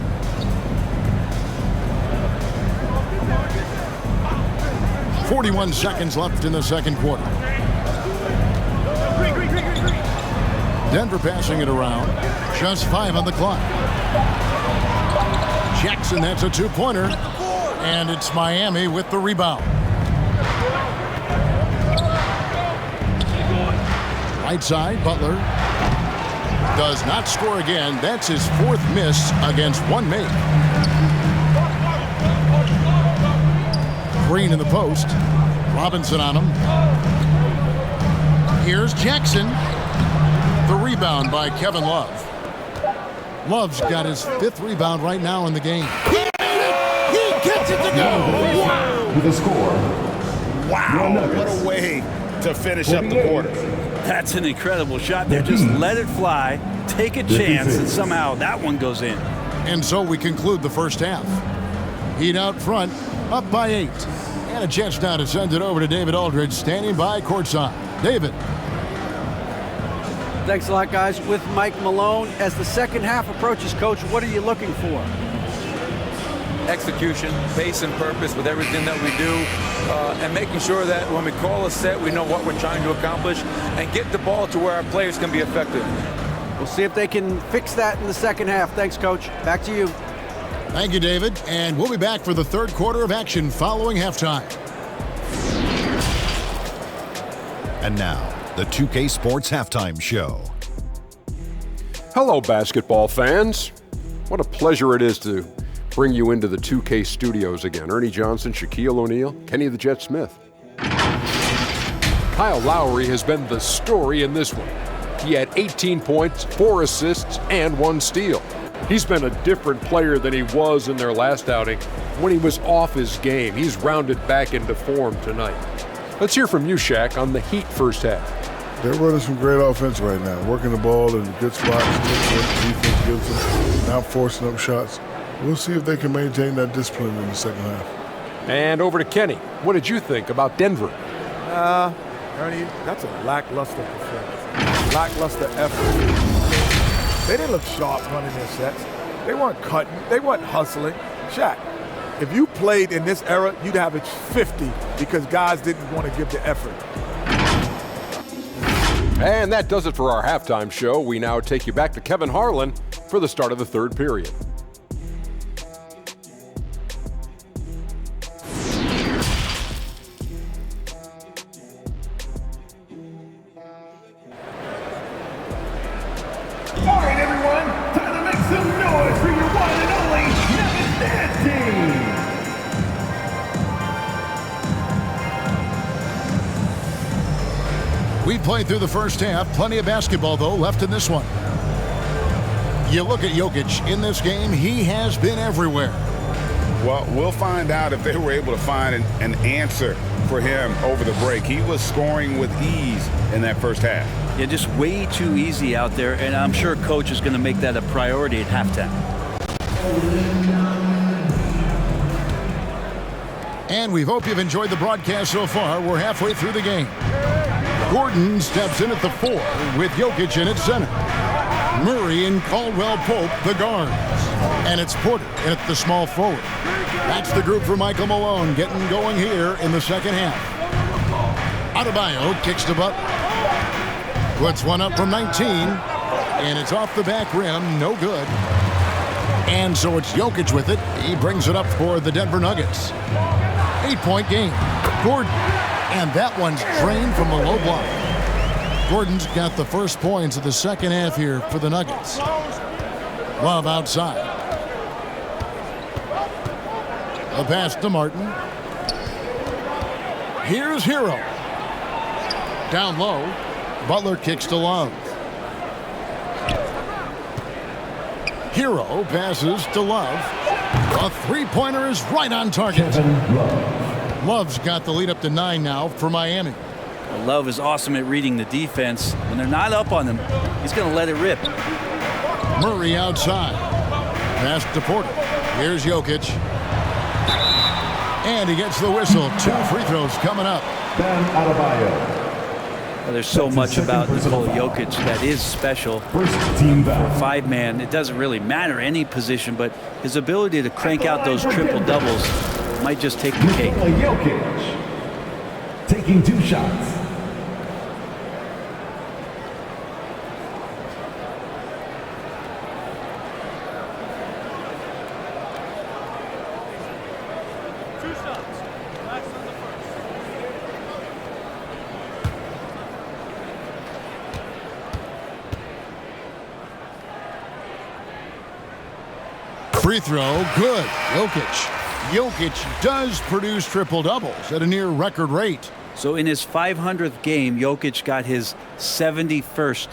.41 seconds left in the second quarter. Denver passing it around. Just 5 on the clock. Jackson, that's a 2-pointer. And it's Miami with the rebound. Right side, Butler. Does not score again. That's his 4th miss against 1 make. Green in the post. Robinson on him. Here's Jackson. The rebound by Kevin Love. Love's got his 5th rebound right now in the game. He gets it to go. Wow. With a score. Wow, what a way to finish up the quarter. That's an incredible shot there. Just let it fly, take a chance, and somehow that one goes in. And so we conclude the first half. Heat out front, up by 8. And a chance now to send it over to David Aldridge, standing by courtside. David. Thanks a lot, guys. With Mike Malone, as the second half approaches, Coach, what are you looking for? Execution, pace and purpose with everything that we do, and making sure that when we call a set, we know what we're trying to accomplish and get the ball to where our players can be effective. We'll see if they can fix that in the second half. Thanks, Coach. Back to you. Thank you, David. And we'll be back for the third quarter of action following halftime. And now, the 2K Sports Halftime Show. Hello, basketball fans. What a pleasure it is to bring you into the 2K studios again. Ernie Johnson, Shaquille O'Neal, Kenny the Jet Smith. Kyle Lowry has been the story in this one. He had 18 points, 4 assists, and 1 steal. He's been a different player than he was in their last outing when he was off his game. He's rounded back into form tonight. Let's hear from you, Shaq, on the Heat first half. They're running some great offense right now, working the ball in good spots, what the defense gives them, not forcing up shots. We'll see if they can maintain that discipline in the second half. And over to Kenny. What did you think about Denver? Ernie, that's a lackluster performance. Lackluster effort. They didn't look sharp running their sets. They weren't cutting. They weren't hustling. Shaq, if you played in this era, you'd average 50 because guys didn't want to give the effort. And that does it for our halftime show. We now take you back to Kevin Harlan for the start of the third period. All right, everyone, time to make some noise for your one and only Nuggets Dance Team. We played through the first half. Plenty of basketball, though, left in this one. You look at Jokic in this game, he has been everywhere. Well, we'll find out if they were able to find an answer for him over the break. He was scoring with ease in that first half. Yeah, just way too easy out there, and I'm sure Coach is going to make that a priority at halftime. And we hope you've enjoyed the broadcast so far. We're halfway through the game. Gordon steps in at the 4 with Jokic in at center. Murray and Caldwell Pope, the guards. And it's Porter in at the small forward. That's the group for Michael Malone getting going here in the second half. Adebayo kicks to Butler. Puts one up from 19, and it's off the back rim, no good. And so it's Jokic with it. He brings it up for the Denver Nuggets. 8-point game. Gordon, and that one's drained from the low block. Gordon's got the first points of the second half here for the Nuggets. Love outside. A pass to Martin. Here's Hero. Down low. Butler kicks to Love. Hero passes to Love. A three-pointer is right on target. Love's got the lead up to 9 now for Miami. Love is awesome at reading the defense. When they're not up on him, he's going to let it rip. Murray outside. Pass to Porter. Here's Jokic. And he gets the whistle. 2 free throws coming up. Bam Adebayo. Well, there's so much about Nikola Jokic that is special. First team foul. For a 5-man, it doesn't really matter any position, but his ability to crank out those triple-doubles might just take the cake. Nikola Jokic taking 2 shots. Free throw, good. Jokic does produce triple-doubles at a near record rate. So in his 500th game, Jokic got his 71st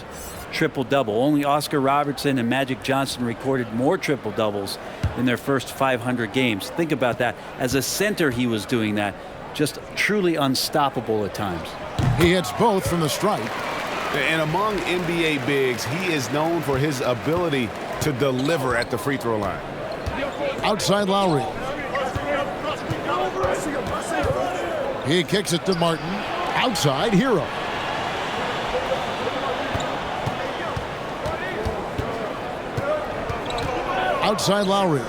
triple-double. Only Oscar Robertson and Magic Johnson recorded more triple-doubles in their first 500 games. Think about that. As a center, he was doing that. Just truly unstoppable at times. He hits both from the stripe. And among NBA bigs, he is known for his ability to deliver at the free throw line. Outside Lowry. He kicks it to Martin. Outside, Hero. Outside, Lowry.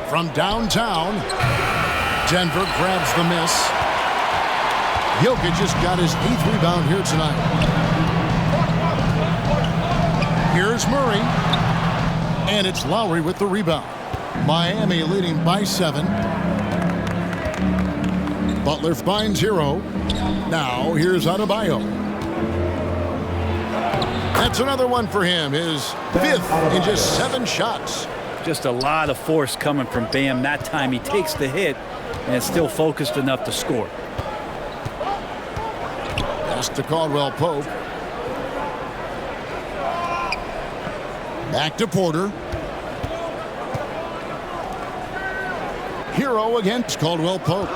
From downtown, Denver grabs the miss. Jokic just got his 8th rebound here tonight. Here's Murray. And it's Lowry with the rebound. Miami leading by 7. Butler finds Hero. Now here's Adebayo. That's another one for him. His 5th in just 7 shots. Just a lot of force coming from Bam. That time he takes the hit and is still focused enough to score. Pass to Caldwell Pope. Back to Porter. Hero against Caldwell Pope.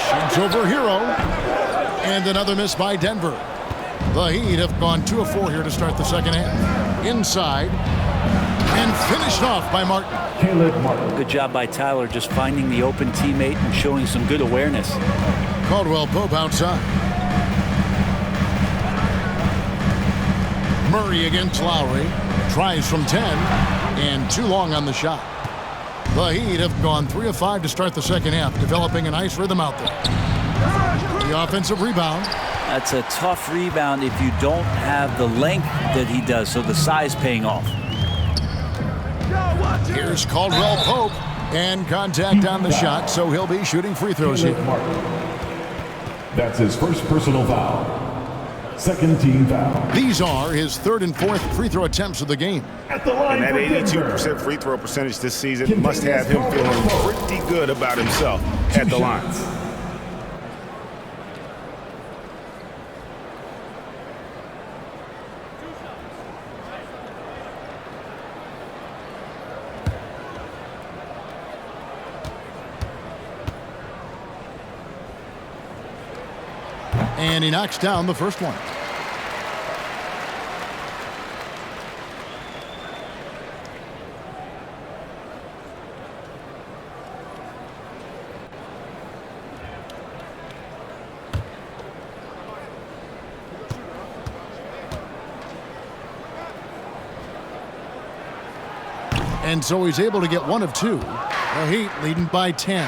Shoots over Hero. And another miss by Denver. The Heat have gone 2 of 4 here to start the second half. Inside. And finished off by Martin. Caleb Martin. Good job by Tyler just finding the open teammate and showing some good awareness. Caldwell Pope outside. Murray against Lowry. Tries from 10. And too long on the shot. The Heat have gone 3 of 5 to start the second half, developing a nice rhythm out there. The offensive rebound. That's a tough rebound if you don't have the length that he does, so the size paying off. Here's Caldwell Pope. And contact on the shot, so he'll be shooting free throws here. That's his first personal foul. Second team foul. These are his 3rd and 4th free throw attempts of the game. At the line and that 82% free throw percentage this season must have him feeling pretty good about himself at the line. And he knocks down the first one. And so he's able to get 1 of 2. The Heat leading by 10.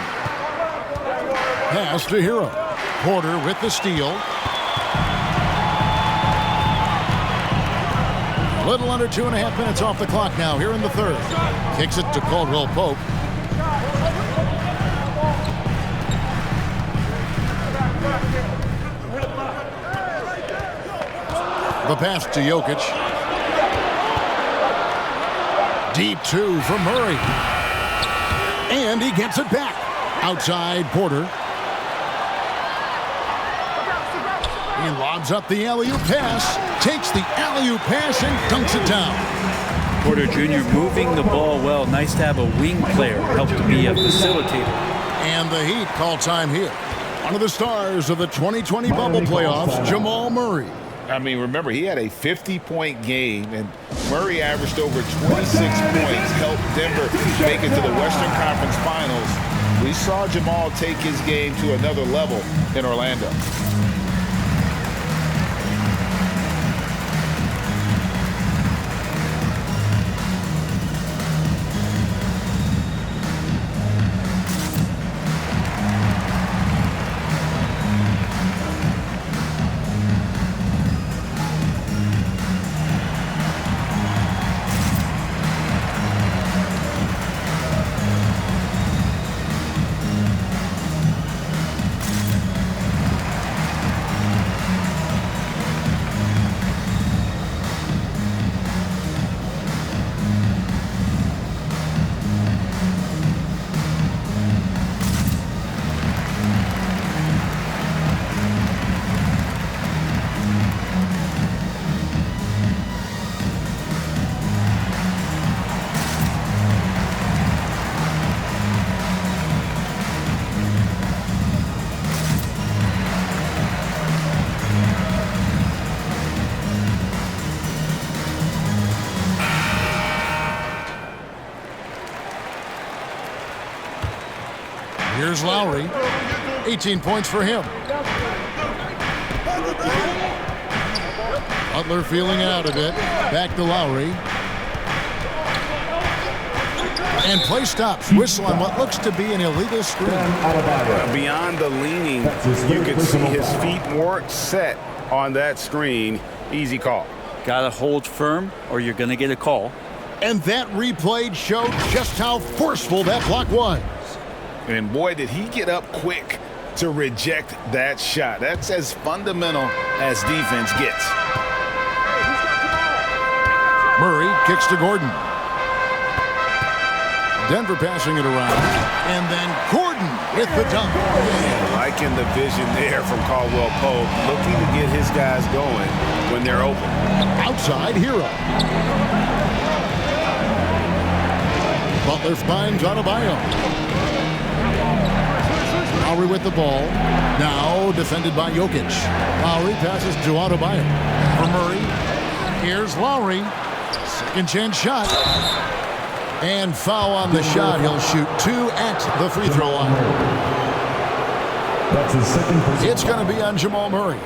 Pass to Hero. Porter with the steal. Little under 2.5 minutes off the clock now here in the 3rd. Kicks it to Caldwell Pope. The pass to Jokic. Deep 2 from Murray. And he gets it back. Outside Porter. He lobs up the alley-oop pass, takes the alley-oop pass and dunks it down. Porter Jr. moving the ball well. Nice to have a wing player help to be a facilitator. And the Heat call time here. One of the stars of the 2020 bubble playoffs, Jamal Murray. I mean, remember, he had a 50-point game, and Murray averaged over 26 points, helped Denver make it to the Western Conference Finals. We saw Jamal take his game to another level in Orlando. Here's Lowry. 18 points for him. Butler feeling out a bit. Back to Lowry. And play stops. Whistle on what looks to be an illegal screen. Beyond the leaning, you could see his feet weren't set on that screen. Easy call. Got to hold firm or you're going to get a call. And that replay showed just how forceful that block was. And boy, did he get up quick to reject that shot. That's as fundamental as defense gets. Murray kicks to Gordon. Denver passing it around. And then Gordon with the dunk. Liking the vision there from Caldwell Pope, looking to get his guys going when they're open. Outside Hero. Butler finds Adebayo. Lowry with the ball. Now defended by Jokic. Lowry passes to Adebayo. For Murray. Here's Lowry. Second chance shot. And foul on the shot. He'll shoot 2 at the free throw line. That's his second personal. It's going to be on Jamal Murray.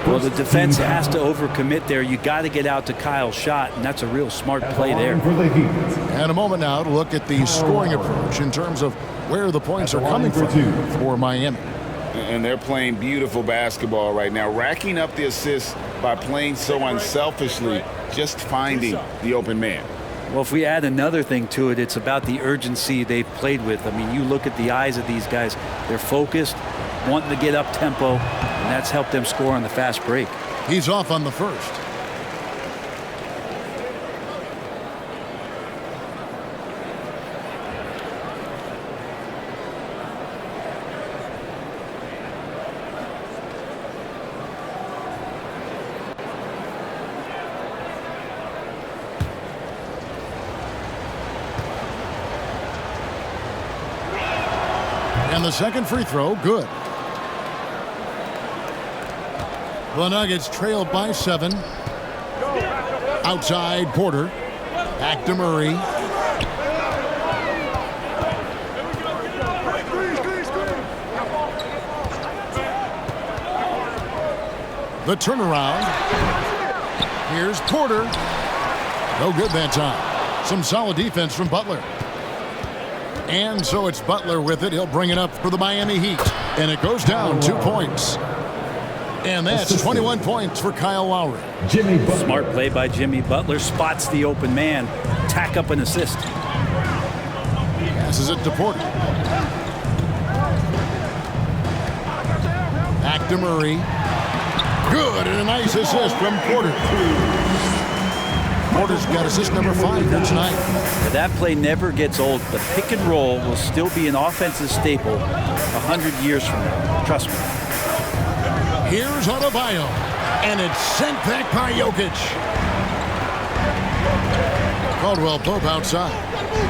Well, the defense has to overcommit there. You got to get out to Kyle's shot, and that's a real smart play there. And a moment now to look at the scoring approach in terms of where the points are coming from for Miami. And they're playing beautiful basketball right now, racking up the assists by playing so unselfishly, just finding the open man. Well, if we add another thing to it, it's about the urgency they've played with. I mean, you look at the eyes of these guys. They're focused, wanting to get up tempo, and that's helped them score on the fast break. He's off on the first. And the second free throw, good. The Nuggets trail by 7. Outside Porter. Back to Murray. The turnaround. Here's Porter. No good that time. Some solid defense from Butler. And so it's Butler with it. He'll bring it up for the Miami Heat. And it goes down 2 points. And that's 21 points for Kyle Lowry. Smart play by Jimmy Butler. Spots the open man. Tack up an assist. Passes it to Porter. Back to Murray. Good, and a nice assist from Porter. Porter's got assist number 5 here tonight. That play never gets old. The pick and roll will still be an offensive staple 100 years from now. Trust me. Here's Adebayo, and it's sent back by Jokic. Caldwell Pope outside.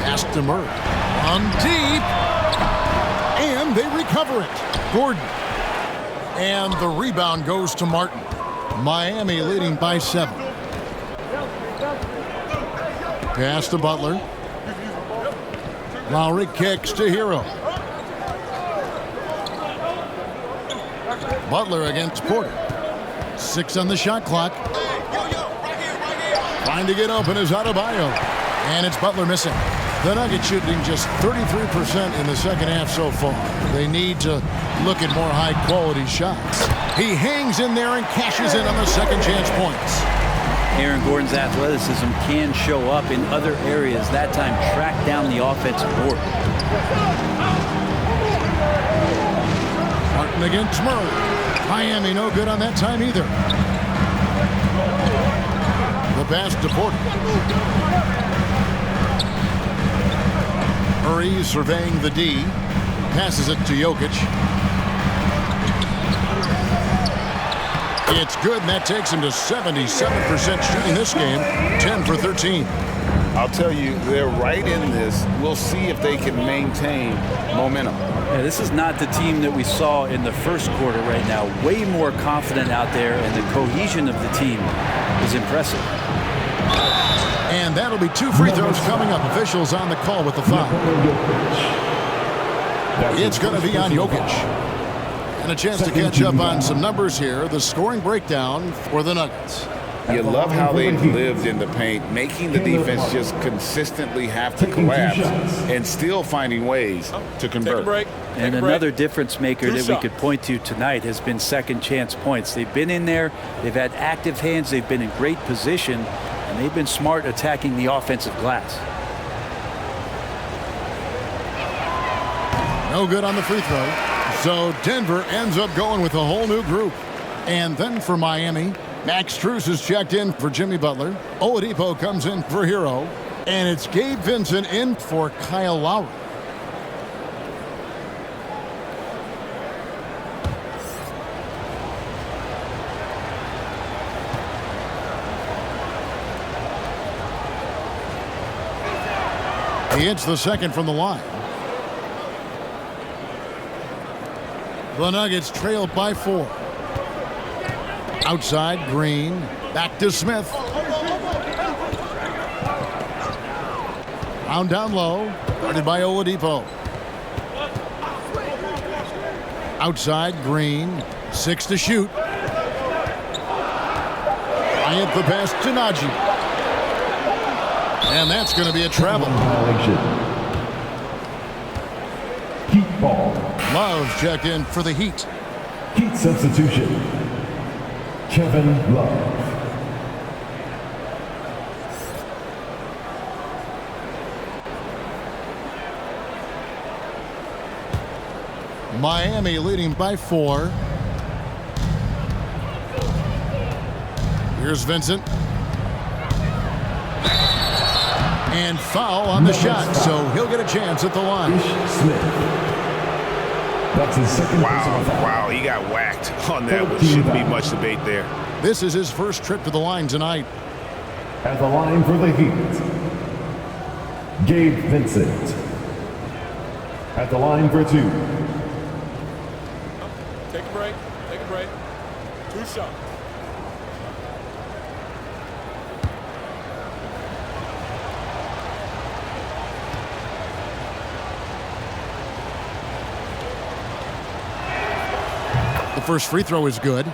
Pass to Murray. On deep. And they recover it. Gordon. And the rebound goes to Martin. Miami leading by 7. Pass to Butler. Lowry kicks to Hero. Butler against Porter. 6 on the shot clock. Trying to get open is Adebayo. And it's Butler missing. The Nuggets shooting just 33% in the second half so far. They need to look at more high-quality shots. He hangs in there and cashes in on the second chance points. Aaron Gordon's athleticism can show up in other areas. That time, track down the offensive board. Martin against Murray. Miami no good on that time either. The pass to Porter. Murray surveying the D. Passes it to Jokic. It's good, and that takes him to 77% shooting this game, 10 for 13. I'll tell you, they're right in this. We'll see if they can maintain momentum. Yeah, this is not the team that we saw in the first quarter right now. Way more confident out there, and the cohesion of the team is impressive. And that'll be 2 free throws coming up. Officials on the call with the foul. It's going to be on Jokic. And a chance to catch up on some numbers here. The scoring breakdown for the Nuggets. You love how they've lived in the paint, making the defense just consistently have to collapse and still finding ways to convert. And another difference maker that we could point to tonight has been second chance points. They've been in there, they've had active hands, they've been in great position, and they've been smart attacking the offensive glass. No good on the free throw. So Denver ends up going with a whole new group. And then for Miami, Max Strus is checked in for Jimmy Butler. Oladipo comes in for Hero. And it's Gabe Vincent in for Kyle Lowry. He hits the second from the line. The Nuggets trailed by 4. Outside, Green. Back to Smith. Round down low. Guarded by Oladipo. Outside, Green. 6 to shoot. Bryant the pass to Najee. And that's going to be a travel. Heat ball. Love checked in for the Heat. Heat substitution. Kevin Love. Miami leading by 4. Here's Vincent. And foul on the shot, so he'll get a chance at the line. That's his second. Wow, he got whacked on that one. Shouldn't be much debate there. This is his first trip to the line tonight. At the line for the Heat, Gabe Vincent. At the line for 2. Take a break. Take a break. 2 shots. The first free throw is good.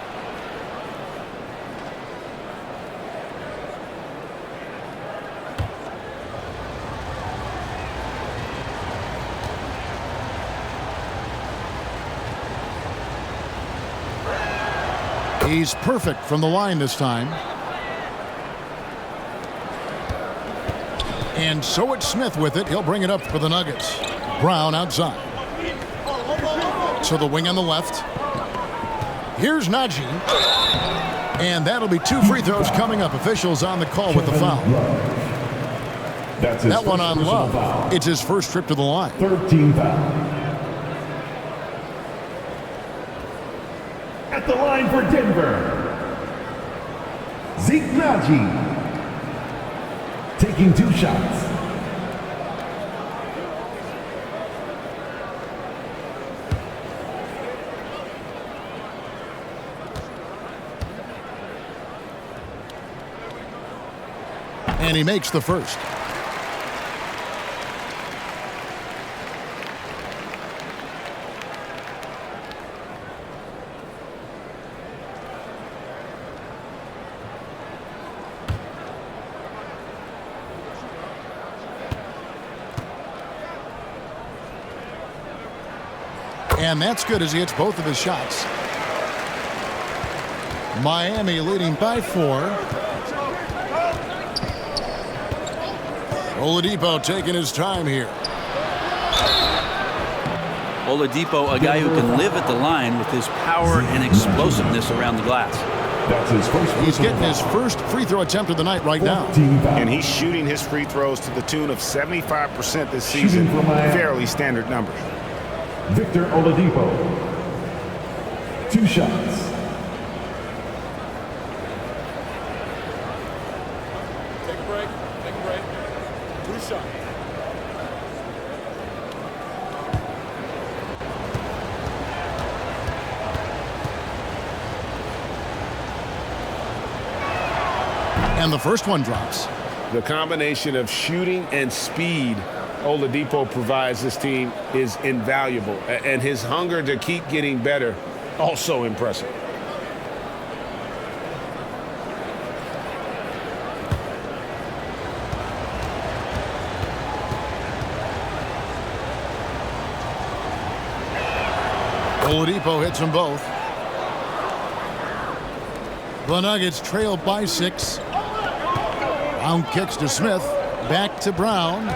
He's perfect from the line this time. And so it's Smith with it. He'll bring it up for the Nuggets. Brown outside. So the wing on the left. Here's Najee. And that'll be 2 free throws coming up. Officials on the call with the foul. That one on Love. Foul. It's his first trip to the line. 13 foul. At the line for Denver, Zeke Najee. Taking 2 shots. And he makes the first. And that's good as he hits both of his shots. Miami leading by 4. Oladipo taking his time here. Oladipo, a guy who can live at the line with his power and explosiveness around the glass. That's his first. He's getting his first free throw attempt of the night right now. And he's shooting his free throws to the tune of 75% this season. Fairly standard numbers. Victor Oladipo. 2 shots. Take a break. Take a break. 2 shots. And the first one drops. The combination of shooting and speed Oladipo provides this team is invaluable. And his hunger to keep getting better, also impressive. Oladipo hits them both. The Nuggets trail by 6. Brown kicks to Smith. Back to Brown.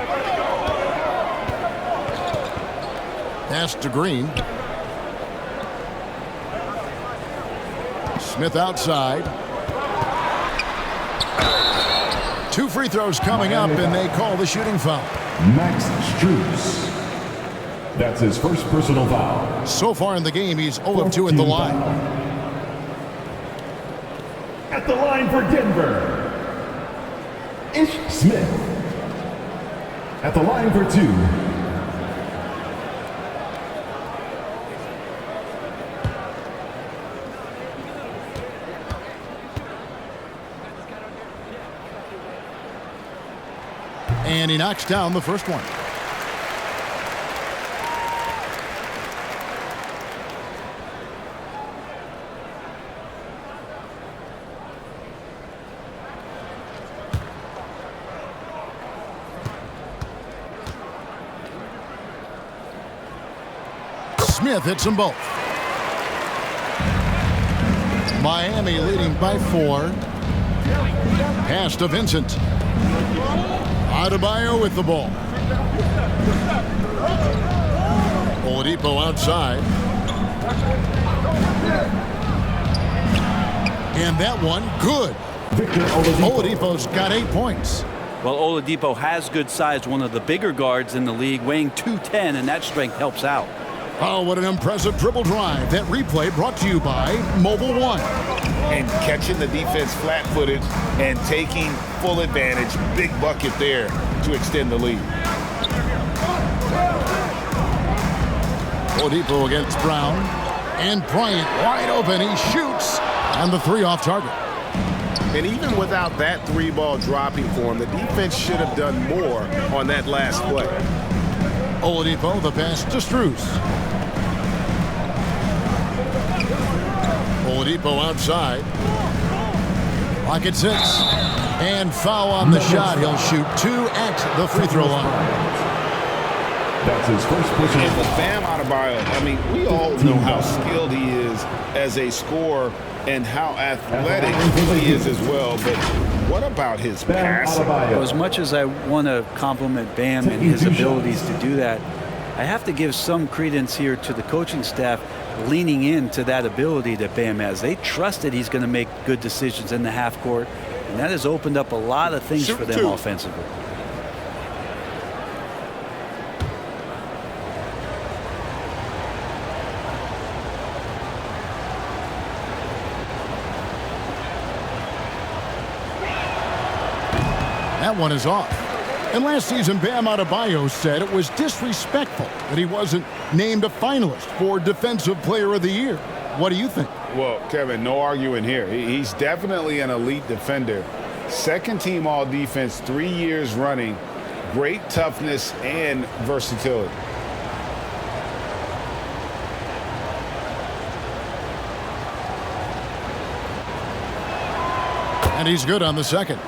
Pass to Green. Smith outside. 2 free throws coming up, and they call the shooting foul. Max Strus. That's his first personal foul. So far in the game, he's 0 of 2 at the line. At the line for Denver, Ish Smith. At the line for 2. And he knocks down the first one. Smith hits them both. Miami leading by 4. Pass to Vincent. Adebayo with the ball. Oladipo outside. And that one, good. Oladipo's got 8 points. Well, Oladipo has good size, one of the bigger guards in the league, weighing 210, and that strength helps out. Oh, what an impressive dribble drive. That replay brought to you by Mobile One. And catching the defense flat-footed and taking full advantage. Big bucket there to extend the lead. Oladipo against Brown. And Bryant wide open. He shoots. And the 3 off target. And even without that 3-ball dropping for him, the defense should have done more on that last play. Oladipo, the pass to Strus. Oladipo outside. Pocket 6. And foul on the shot. He'll shoot 2 at the free throw line. That's his first personal. And with Bam Adebayo, I mean, we all know how skilled he is as a scorer and how athletic he is as well. But what about his passing? Well, as much as I want to compliment Bam and his abilities to do that, I have to give some credence here to the coaching staff leaning into that ability that Bam has. They trust that he's going to make good decisions in the half court, and that has opened up a lot of things for them offensively. That one is off. And last season, Bam Adebayo said it was disrespectful that he wasn't named a finalist for Defensive Player of the Year. What do you think? Well, Kevin, no arguing here. He's definitely an elite defender. Second team all defense 3 years running. Great toughness and versatility. And he's good on the second.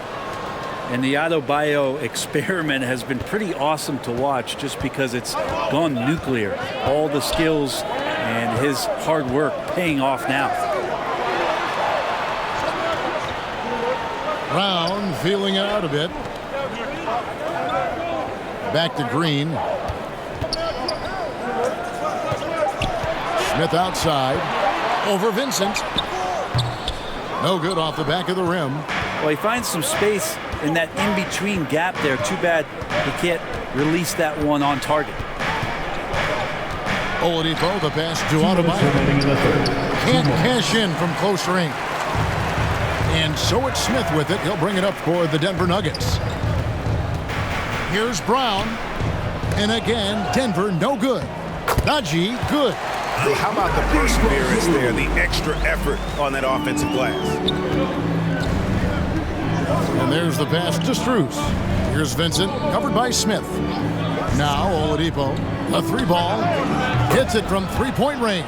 And the Adebayo experiment has been pretty awesome to watch just because it's gone nuclear. All the skills and his hard work paying off now. Brown feeling it out a bit. Back to Green. Smith outside. Over Vincent. No good off the back of the rim. Well, he finds some space in that in-between gap there. Too bad he can't release that one on target. Oladipo, the pass to Adebayo. Can't cash in from close range. And so it's Smith with it. He'll bring it up for the Denver Nuggets. Here's Brown. And again, Denver no good. Najee good. Well, how about the perseverance there, the extra effort on that offensive glass? And there's the pass to Strus. Here's Vincent, covered by Smith. Now Oladipo, a three ball, hits it from three-point range.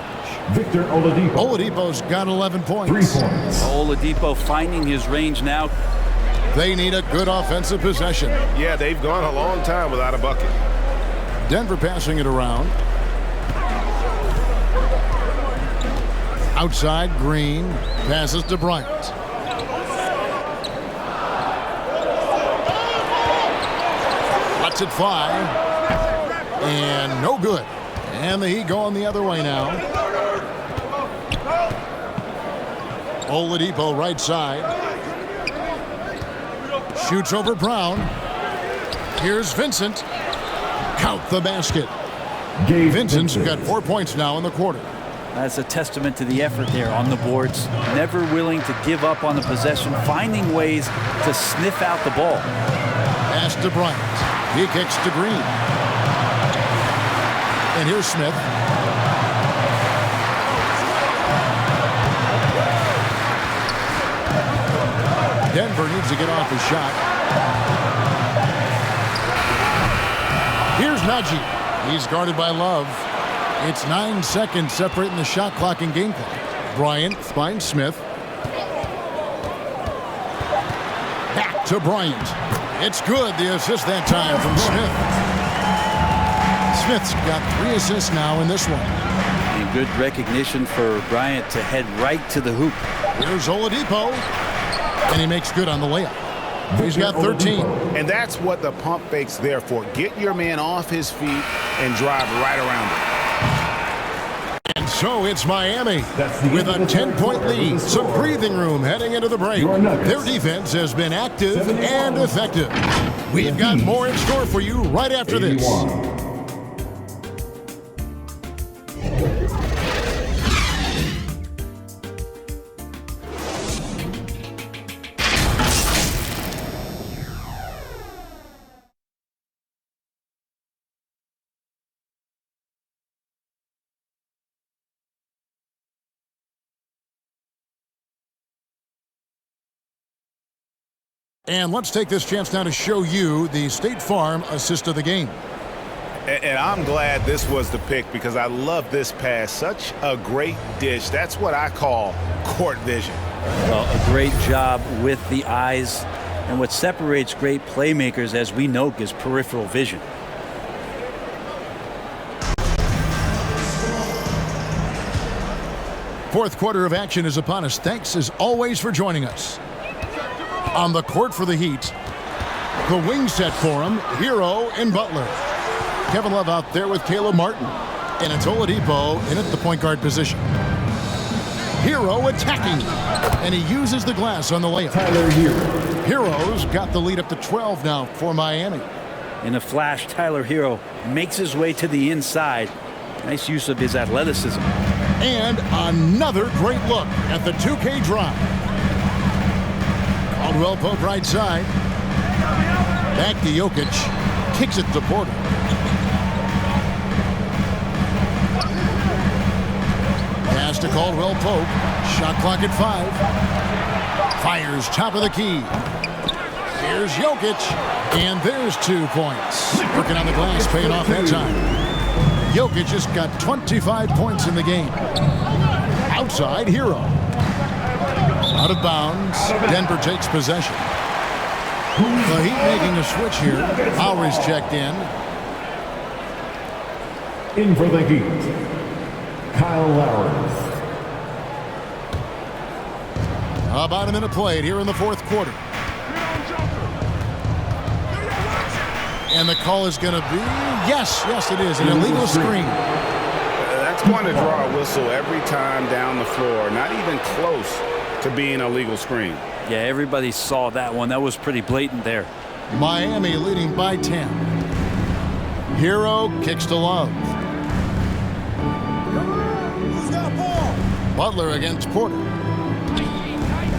Victor Oladipo. Oladipo's got 11 points. 3 points. Oladipo finding his range now. They need a good offensive possession. Yeah, they've gone a long time without a bucket. Denver passing it around. Outside, Green passes to Bryant. Lets it fly. And no good. And the Heat going the other way now. Oladipo right side. Shoots over Brown. Here's Vincent. Count the basket. Vincent's got 4 points now in the quarter. That's a testament to the effort there on the boards. Never willing to give up on the possession, finding ways to sniff out the ball. Pass to Bryant. He kicks to Green. And here's Smith. Denver needs to get off his shot. Here's Najee. He's guarded by Love. It's 9 seconds separating the shot clock and game clock. Bryant finds Smith. Back to Bryant. It's good. The assist that time from Smith. Smith's got 3 assists now in this one. And good recognition for Bryant to head right to the hoop. Here's Oladipo. And he makes good on the layup. He's got 13. And that's what the pump fake's there for. Get your man off his feet and drive right around him. And so it's Miami with a 10-point lead. Some breathing room heading into the break. Their defense has been active and effective. We've got more in store for you right after this. And let's take this chance now to show you the State Farm assist of the game. And I'm glad this was the pick because I love this pass. Such a great dish. That's what I call court vision. Well, a great job with the eyes. And what separates great playmakers, as we know, is peripheral vision. Fourth quarter of action is upon us. Thanks as always for joining us. On the court for the Heat, the wing set for him, Hero and Butler. Kevin Love out there with Caleb Martin. And it's Oladipo in at the point guard position. Hero attacking. And he uses the glass on the layup. Tyler Hero. Hero's got the lead up to 12 now for Miami. In a flash, Tyler Hero makes his way to the inside. Nice use of his athleticism. And another great look at the 2K drive. Caldwell Pope right side. Back to Jokic. Kicks it to Porter. Pass to Caldwell Pope. Shot clock at 5. Fires top of the key. Here's Jokic. And there's 2 points. Working on the glass, paying off that time. Jokic just got 25 points in the game. Outside, Hero. Out of bounds. Denver takes possession. The Heat making a switch here. Lowry's checked in. In for the Heat, Kyle Lowry. About a minute played here in the fourth quarter. And the call is going to be, yes, it is, an illegal screen. That's going to draw a whistle every time down the floor. Not even close to being a legal screen. Yeah, everybody saw that one. That was pretty blatant there. Miami leading by 10. Hero kicks to Love. Who's got a ball? Butler against Porter.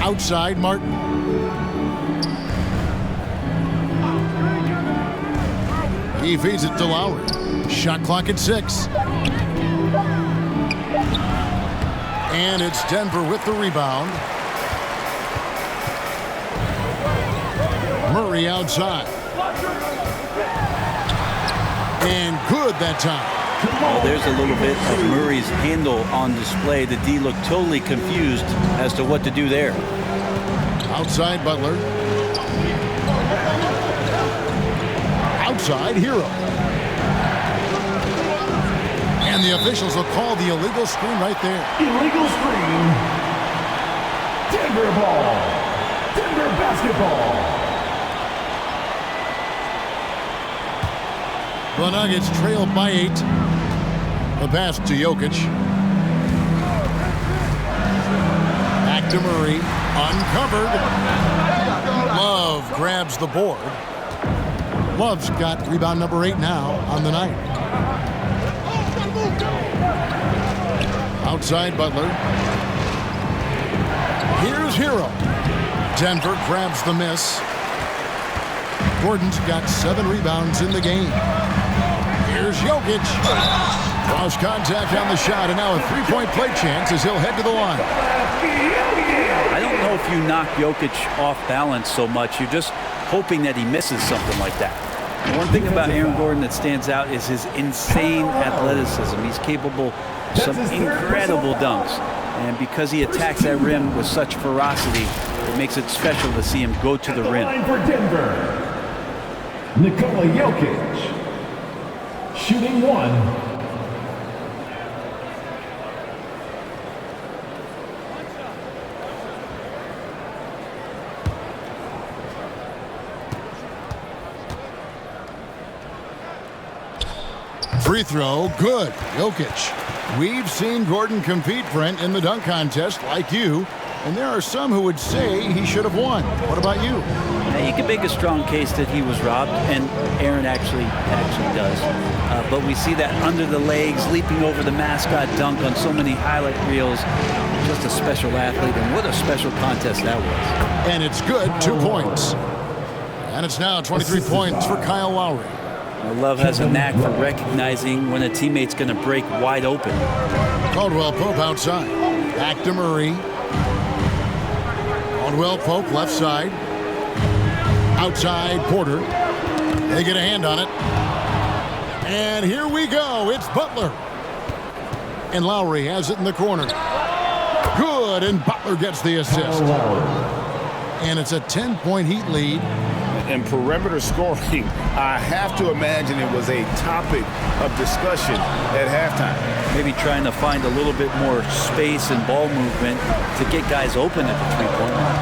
Outside, Martin. He feeds it to Lowry. Shot clock at 6. And it's Denver with the rebound. Murray outside. And good that time. Well, there's a little bit of Murray's handle on display. The D looked totally confused as to what to do there. Outside Butler. Outside Hero. And the officials will call the illegal screen right there. Illegal screen. Denver ball. Denver basketball. The Nuggets trail by 8. The pass to Jokic. Back to Murray. Uncovered. Love grabs the board. Love's got rebound number 8 now on the night. Outside Butler. Here's Hero. Denver grabs the miss. Gordon's got 7 rebounds in the game. Here's Jokic. Cross contact on the shot, and now a three-point play chance as he'll head to the line. I don't know if you knock Jokic off balance so much. You're just hoping that he misses something like that. The one thing about Aaron Gordon that stands out is his insane athleticism. He's capable of some incredible dunks. And because he attacks that rim with such ferocity, it makes it special to see him go to the rim. For Denver, Nikola Jokic. Shooting 1. Free throw, good. Jokic. We've seen Gordon compete, Brent, in the dunk contest like you, and there are some who would say he should have won. What about you? Now, you can make a strong case that he was robbed, and Aaron actually does. But we see that under the legs, leaping over the mascot dunk on so many highlight reels. Just a special athlete, and what a special contest that was. And it's good, 2 points. And it's now 23 points for Kyle Lowry. Love has a knack for recognizing when a teammate's going to break wide open. Caldwell Pope outside. Back to Murray. Caldwell Pope left side. Outside Porter. They get a hand on it. And here we go. It's Butler. And Lowry has it in the corner. Good, and Butler gets the assist. And it's a 10-point Heat lead. And perimeter scoring, I have to imagine it was a topic of discussion at halftime. Maybe trying to find a little bit more space and ball movement to get guys open at the three-point line.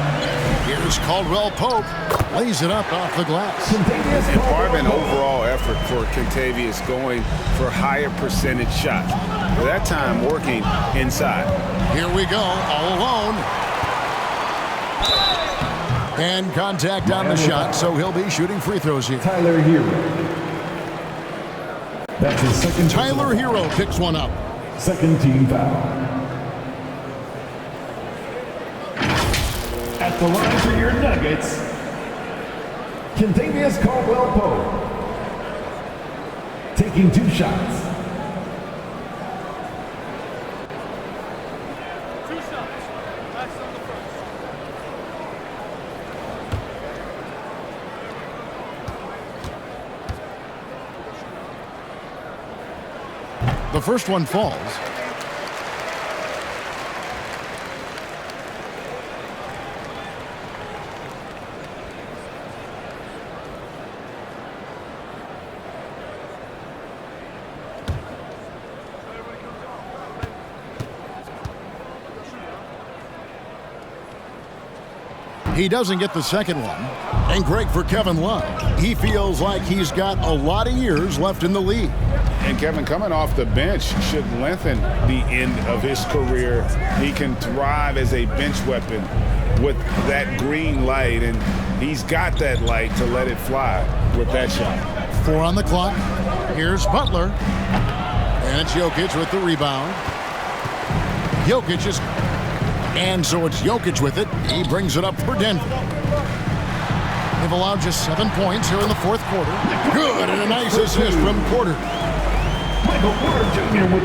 Here's Caldwell Pope. Lays it up off the glass. And part of an overall effort for Kentavious going for higher percentage shots. But that time working inside. Here we go, all alone. And contact on the shot, so he'll be shooting free throws here. Tyler Hero. That's his second. Tyler Hero picks one up. Second team foul. At the line for your Nuggets, Kentavious Caldwell Pope. Taking 2 shots. The first one falls. He doesn't get the second one. And great for Kevin Love. He feels like he's got a lot of years left in the league. And Kevin, coming off the bench should lengthen the end of his career. He can thrive as a bench weapon with that green light, and he's got that light to let it fly with that shot. 4 on the clock. Here's Butler. And it's Jokic with the rebound. Jokic is... And so it's Jokic with it. He brings it up for Denver. They've allowed just 7 points here in the fourth quarter. Good, and a nice assist from Porter.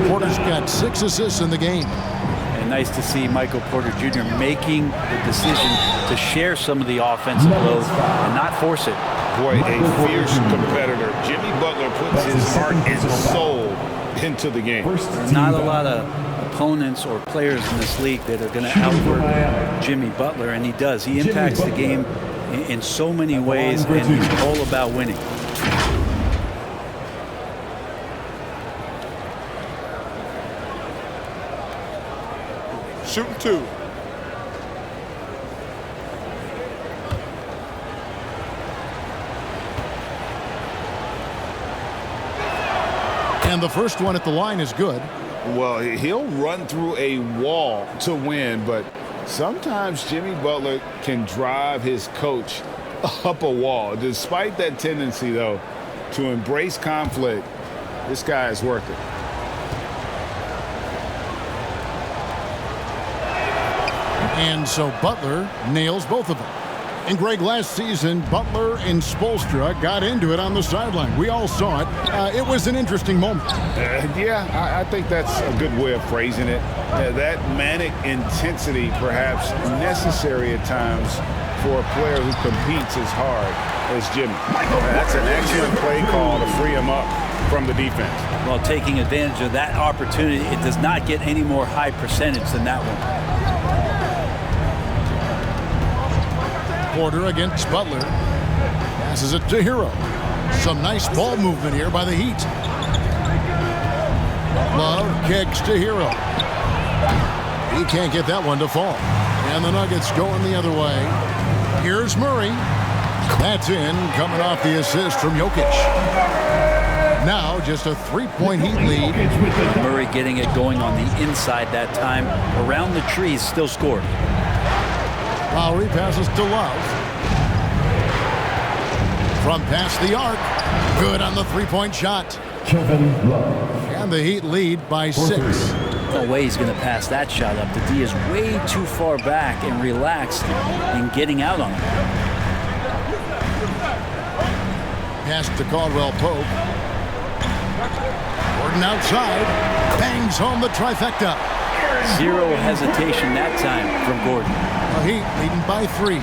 Porter's got 6 assists in the game. And Nice to see Michael Porter Jr. making the decision to share some of the offensive load and not force it. Boy, a fierce competitor. Jimmy Butler puts his heart and soul into the game. Not a lot of opponents or players in this league that are going to outwork Jimmy Butler, and he does. He impacts the game in so many ways, and he's all about winning. Shooting 2. And the first one at the line is good. Well, he'll run through a wall to win, but sometimes Jimmy Butler can drive his coach up a wall. Despite that tendency, though, to embrace conflict, this guy is worth it. And so Butler nails both of them. And Greg, last season, Butler and Spoelstra got into it on the sideline. We all saw it. It was an interesting moment. Yeah, I think that's a good way of phrasing it. That manic intensity, perhaps necessary at times for a player who competes as hard as Jimmy. That's an excellent play call to free him up from the defense. Well, taking advantage of that opportunity, it does not get any more high percentage than that one. Porter against Butler. Passes it to Hero. Some nice ball movement here by the Heat. Love kicks to Hero. He can't get that one to fall. And the Nuggets going the other way. Here's Murray. That's in, coming off the assist from Jokic. Now just a three-point Heat lead. Murray getting it going on the inside that time. Around the trees, still scored. Lowry passes to Love. From past the arc. Good on the three-point shot. Kevin Love. And the Heat lead by 6. No way he's going to pass that shot up. The D is way too far back and relaxed in getting out on it. Pass to Caldwell Pope. Gordon outside. Bangs home the trifecta. Zero hesitation that time from Gordon. The Heat leading by 3.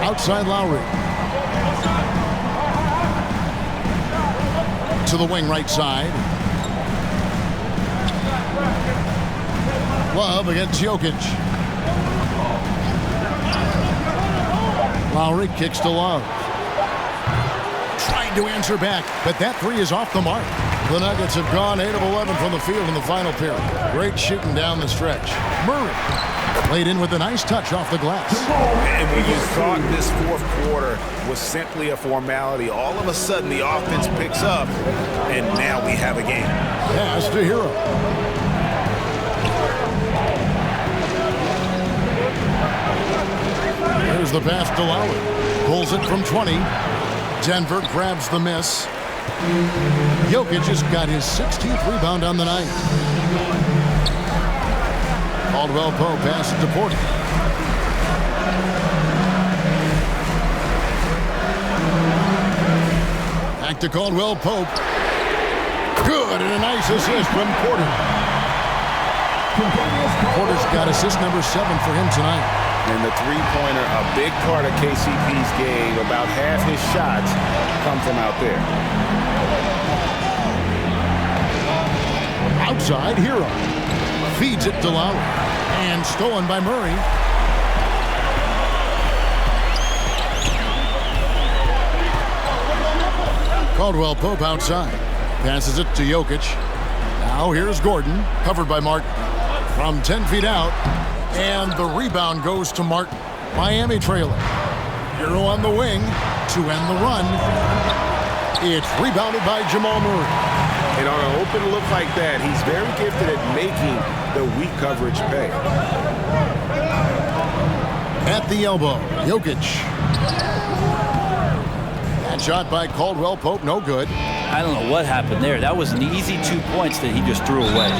Outside Lowry. To the wing right side. Love against Jokic. Lowry kicks to Love. Trying to answer back, but that 3 is off the mark. The Nuggets have gone 8 of 11 from the field in the final period. Great shooting down the stretch. Murray laid in with a nice touch off the glass. And when you thought this fourth quarter was simply a formality, all of a sudden the offense picks up, and now we have a game. Pass to Hero. Here's the pass to Lowry. Pulls it from 20. Denver grabs the miss. Jokic just got his 16th rebound on the night. Caldwell Pope passes to Porter. Back to Caldwell Pope. Good, and a nice assist from Porter. Porter's got assist number 7 for him tonight. And the three-pointer, a big part of KCP's game. About half his shots come from out there. Outside, Hero. Feeds it to Lowry. And stolen by Murray. Caldwell Pope outside. Passes it to Jokic. Now here's Gordon. Covered by Martin. From 10 feet out. And the rebound goes to Martin. Miami trailing. Hero on the wing to end the run. It's rebounded by Jamal Murray. And on an open look like that, he's very gifted at making the weak coverage pay. At the elbow, Jokic. That shot by Caldwell Pope, no good. I don't know what happened there. That was an easy 2 points that he just threw away.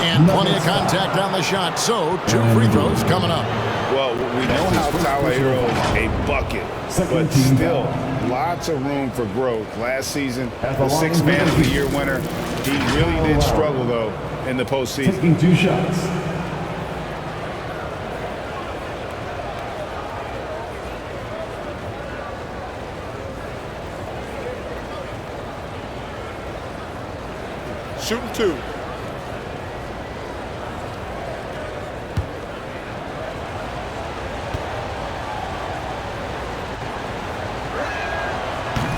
And plenty of contact on the shot, so 2 free throws coming up. Well, we know how Tyler Hero is a bucket, but still lots of room for growth. Last season, the Sixth Man of the Year winner. He really did struggle, though, in the postseason. Taking 2 shots. Shooting 2.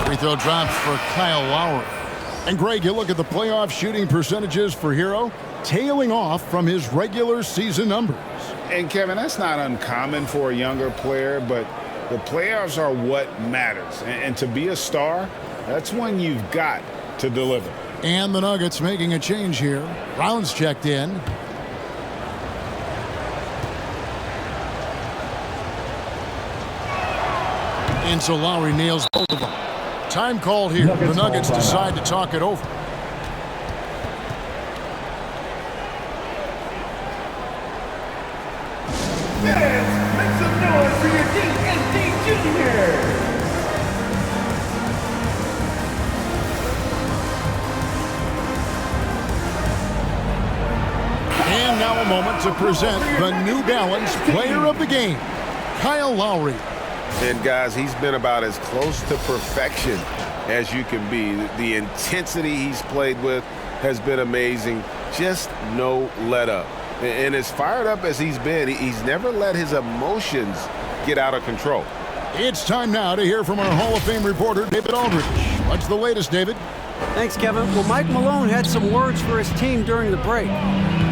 Free throw drops for Kyle Lowry. And Greg, you look at the playoff shooting percentages for Hero, tailing off from his regular season numbers. And Kevin, that's not uncommon for a younger player, but the playoffs are what matters. And to be a star, that's when you've got to deliver. And the Nuggets making a change here. Brown's checked in. And so Lowry nails both of them. Time called here. The Nuggets decide to talk it over. Fans, make some noise for your D&D Junior! And now a moment to present the New Balance Player of the Game, Kyle Lowry. And guys, he's been about as close to perfection as you can be. The intensity he's played with has been amazing. Just no let up. And as fired up as he's been, he's never let his emotions get out of control. It's time now to hear from our Hall of Fame reporter, David Aldridge. What's the latest, David? Thanks, Kevin. Well, Mike Malone had some words for his team during the break.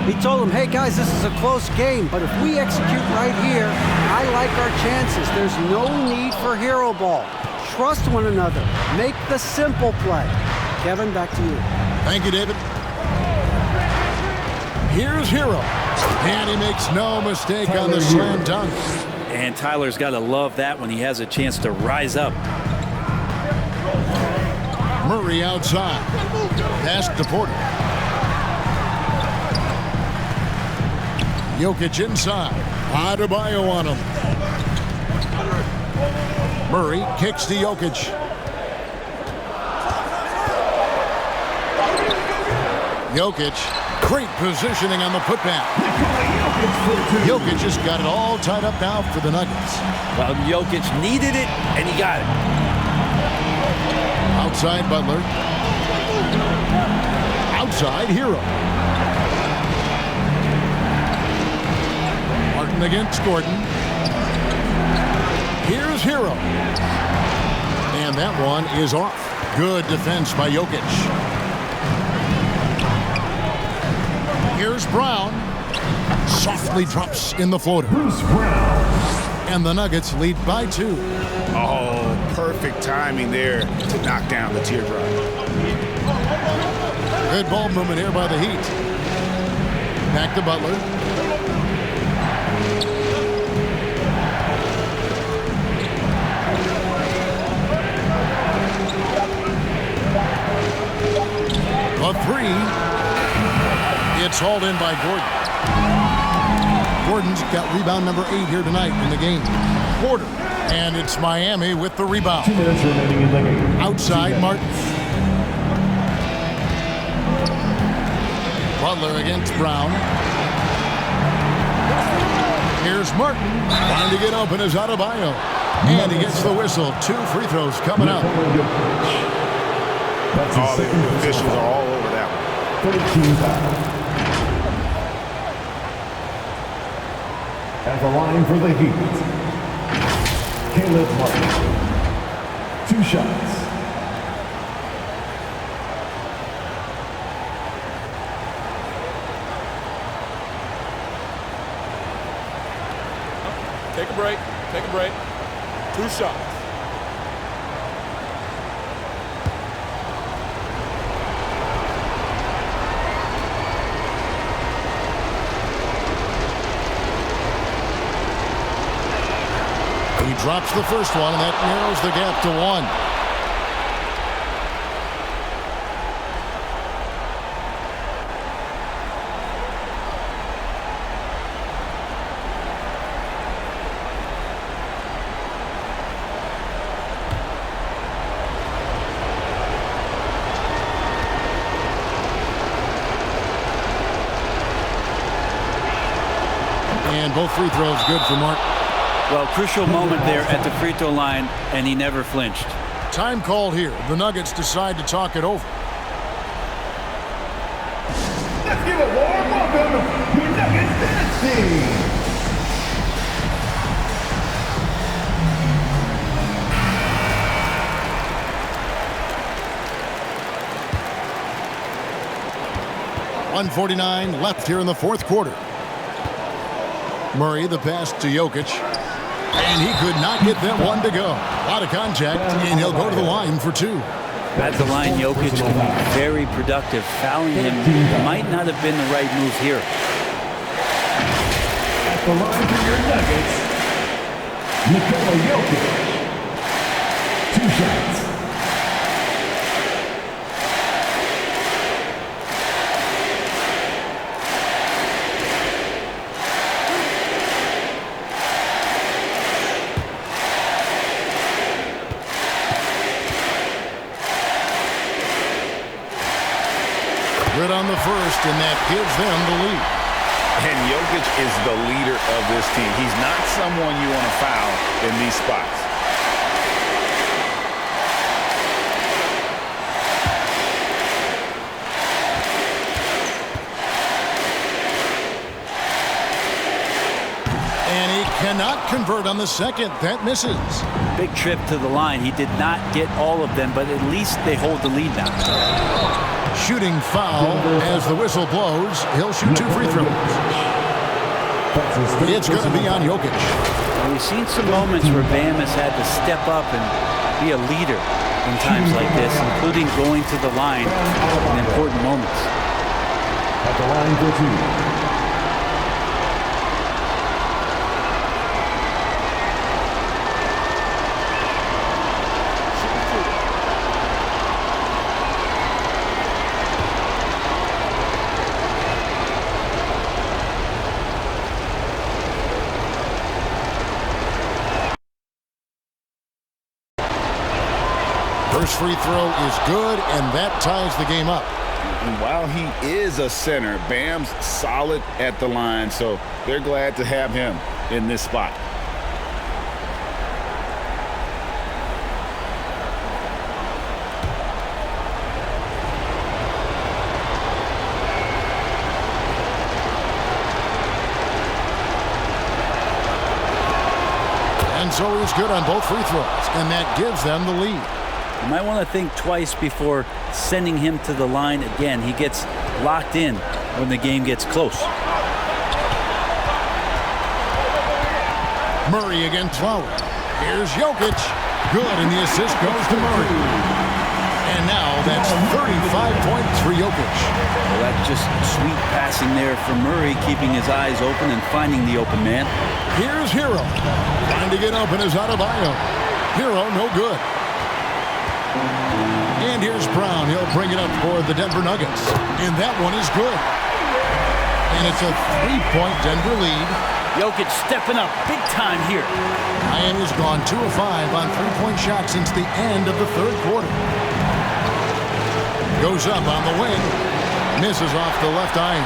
He told them, hey, guys, this is a close game, but if we execute right here, I like our chances. There's no need for hero ball. Trust one another. Make the simple play. Kevin, back to you. Thank you, David. Here's Hero. And he makes no mistake on the slam dunk. And Tyler's got to love that when he has a chance to rise up. Murray outside. Pass to Porter. Jokic inside. Adebayo on him. Murray kicks to Jokic. Jokic, great positioning on the putback. Jokic just got it all tied up now for the Nuggets. Well, Jokic needed it, and he got it. Outside Butler. Outside Hero. Martin against Gordon. Here's Hero. And that one is off. Good defense by Jokic. Here's Brown. Softly drops in the floater. Bruce Brown. And the Nuggets lead by 2. Oh, perfect timing there to knock down the teardrop. Good ball movement here by the Heat. Back to Butler. A 3. It's hauled in by Gordon. Gordon's got rebound number 8 here tonight in the game. Porter. And it's Miami with the rebound. 2 minutes remaining in the game. Outside Martin. Butler against Brown. Here's Martin. Trying to get open is Adebayo. And he gets the whistle. 2 free throws coming up. Oh, the officials are all over that one. 13 fouls. At the line for the Heat, Caleb Martin. 2 shots. Take a break. Take a break. 2 shots. He drops the first one, and that narrows the gap to 1. And both free throws good for Martin. Well, crucial moment there at the free throw line, and he never flinched. Time called here. The Nuggets decide to talk it over. Let's give a warm welcome to Nuggets Dynasty. .149 left here in the fourth quarter. Murray, the pass to Jokic. And he could not get that one to go. A lot of contact, and he'll go to the line for two. At the line, Jokic can be very productive. Fouling him might not have been the right move here. At the line for your Nuggets, Nikola Jokic. 2 shots. Good on the first, and that gives them the lead. And Jokic is the leader of this team. He's not someone you want to foul in these spots. And he cannot convert on the second. That misses. Big trip to the line. He did not get all of them, but at least they hold the lead now. Shooting foul as the whistle blows. He'll shoot 2 free throws. It's going to be on Jokic. We've seen some moments where Bam has had to step up and be a leader in times like this, including going to the line in important moments. At the line for 2. First free throw is good, and that ties the game up. And while he is a center, Bam's solid at the line, so they're glad to have him in this spot. And so he's good on both free throws, and that gives them the lead. You might want to think twice before sending him to the line again. He gets locked in when the game gets close. Murray against Lowry. Here's Jokic. Good, and the assist goes to Murray. And now that's 35 points for Jokic. Well, that's just sweet passing there for Murray, keeping his eyes open and finding the open man. Here's Hero. Trying to get open is Adebayo. Hero, no good. And here's Brown. He'll bring it up for the Denver Nuggets. And that one is good. And it's a 3-point Denver lead. Jokic stepping up big time here. Miami's gone 2 of 5 on 3-point shots since the end of the third quarter. Goes up on the wing. Misses off the left iron.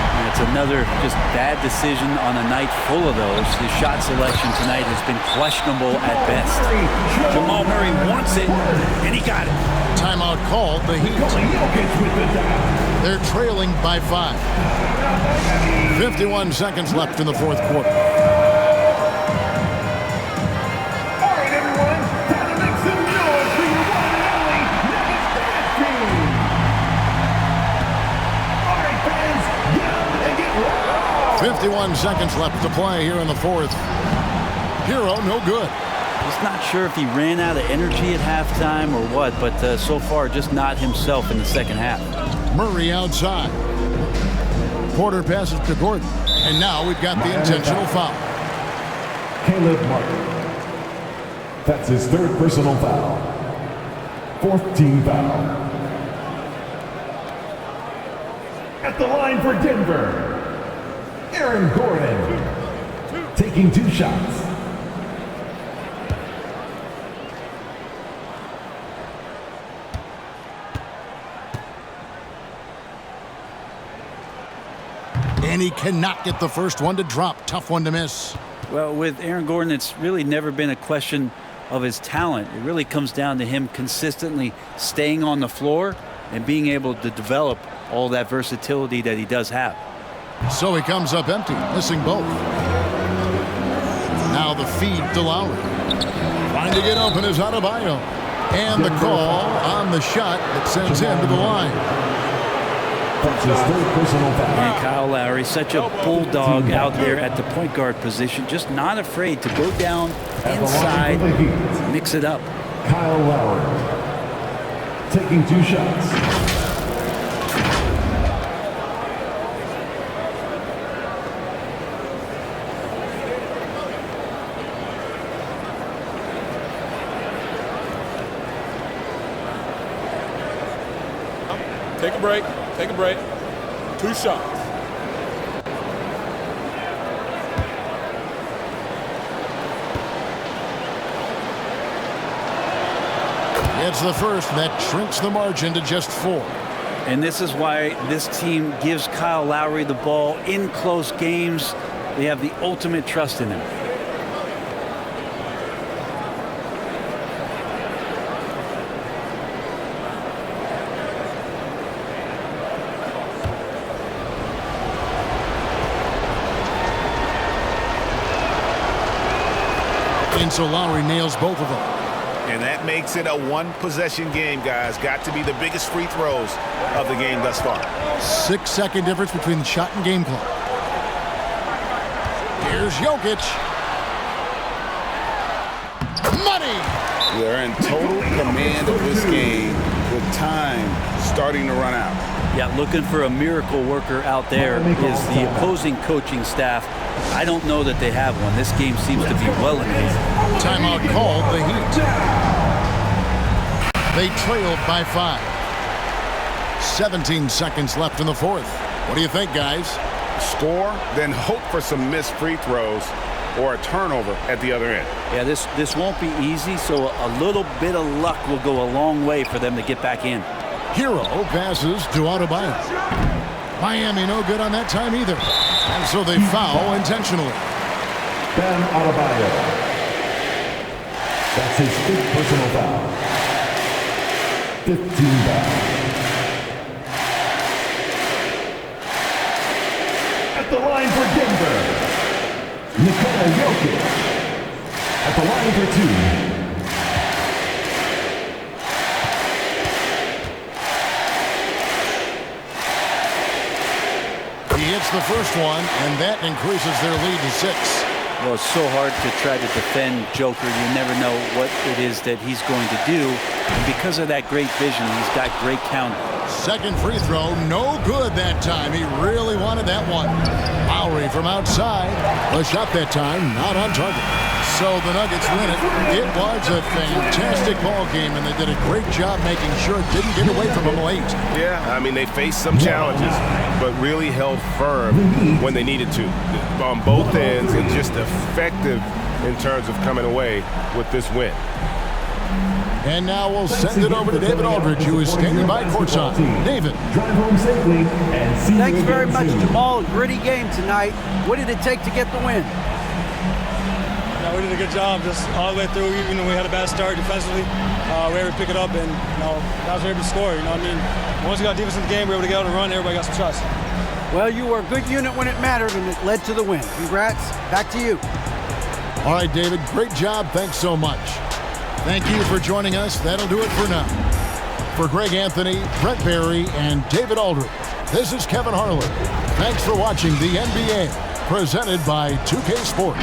And it's another just bad decision on a night full of those. His shot selection tonight has been questionable at best. Jamal Murray wants it, and he got it. Timeout called, the Heat. They're trailing by 5. 51 seconds left in the fourth quarter. All right, everyone, time to make some noise for your one and only Nuggets Dynasty. All right, fans, get up and get loud. 51 seconds left to play here in the fourth. Hero, no good. Just not sure if he ran out of energy at halftime or what, but so far just not himself in the second half. Murray outside. Porter passes to Gordon. And now we've got the intentional foul. Caleb Martin. That's his 3rd personal foul. 4th team foul. At the line for Denver, Aaron Gordon. Taking 2 shots. And and he cannot get the first one to drop. Tough one to miss. Well, with Aaron Gordon, it's really never been a question of his talent. It really comes down to him consistently staying on the floor and being able to develop all that versatility that he does have. So he comes up empty, missing both. Now the feed to Lowry. Trying to get open is Adebayo. And the call on the shot that sends him to the line. And Kyle Lowry, such a bulldog out there at the point guard position, just not afraid to go down inside, mix it up. Kyle Lowry taking 2 shots. Take a break. Take a break. 2 shots. It's the first that shrinks the margin to just 4. And this is why this team gives Kyle Lowry the ball in close games. They have the ultimate trust in him. And so Lowry nails both of them. And that makes it a 1-possession game, guys. Got to be the biggest free throws of the game thus far. 6-second difference between the shot and game clock. Here's Jokic. Money! They're in total command of this game with time starting to run out. Yeah, looking for a miracle worker out there is the opposing coaching staff. I don't know that they have one. This game seems to be well in hand. Timeout called the Heat. They trailed by 5. 17 seconds left in the fourth. What do you think, guys? Score, then hope for some missed free throws or a turnover at the other end. Yeah, this won't be easy, so a little bit of luck will go a long way for them to get back in. Hero passes to Adebayo. Miami no good on that time either. And so they foul intentionally. Bam Adebayo. That's his 5th personal foul. 15 foul. At the line for Denver, Nikola Jokic. At the line for 2. He hits the first one, and that increases their lead to 6. Well, it's so hard to try to defend Joker. You never know what it is that he's going to do. And because of that great vision, he's got great counter. Second free throw, no good that time. He really wanted that one. Lowry from outside. A shot that time, not on target. So the Nuggets win it. It was a fantastic ball game, and they did a great job making sure it didn't get away from them late. Yeah, I mean, they faced some challenges, but really held firm when they needed to on both ends and just effective in terms of coming away with this win. And now we'll send it over to David Aldridge, who is standing by courtside. David. Drive home safely and see Thanks you very again much, soon. Jamal. Gritty game tonight. What did it take to get the win? Yeah, we did a good job just all the way through. Even though we had a bad start defensively, we were able to pick it up, and guys were able to score. You know what I mean? Once we got defense in the game, we were able to get out and run. Everybody got some trust. Well, you were a good unit when it mattered, and it led to the win. Congrats. Back to you. All right, David, great job. Thanks so much. Thank you for joining us. That'll do it for now. For Greg Anthony, Brent Barry, and David Aldridge, this is Kevin Harlan. Thanks for watching the NBA, presented by 2K Sports.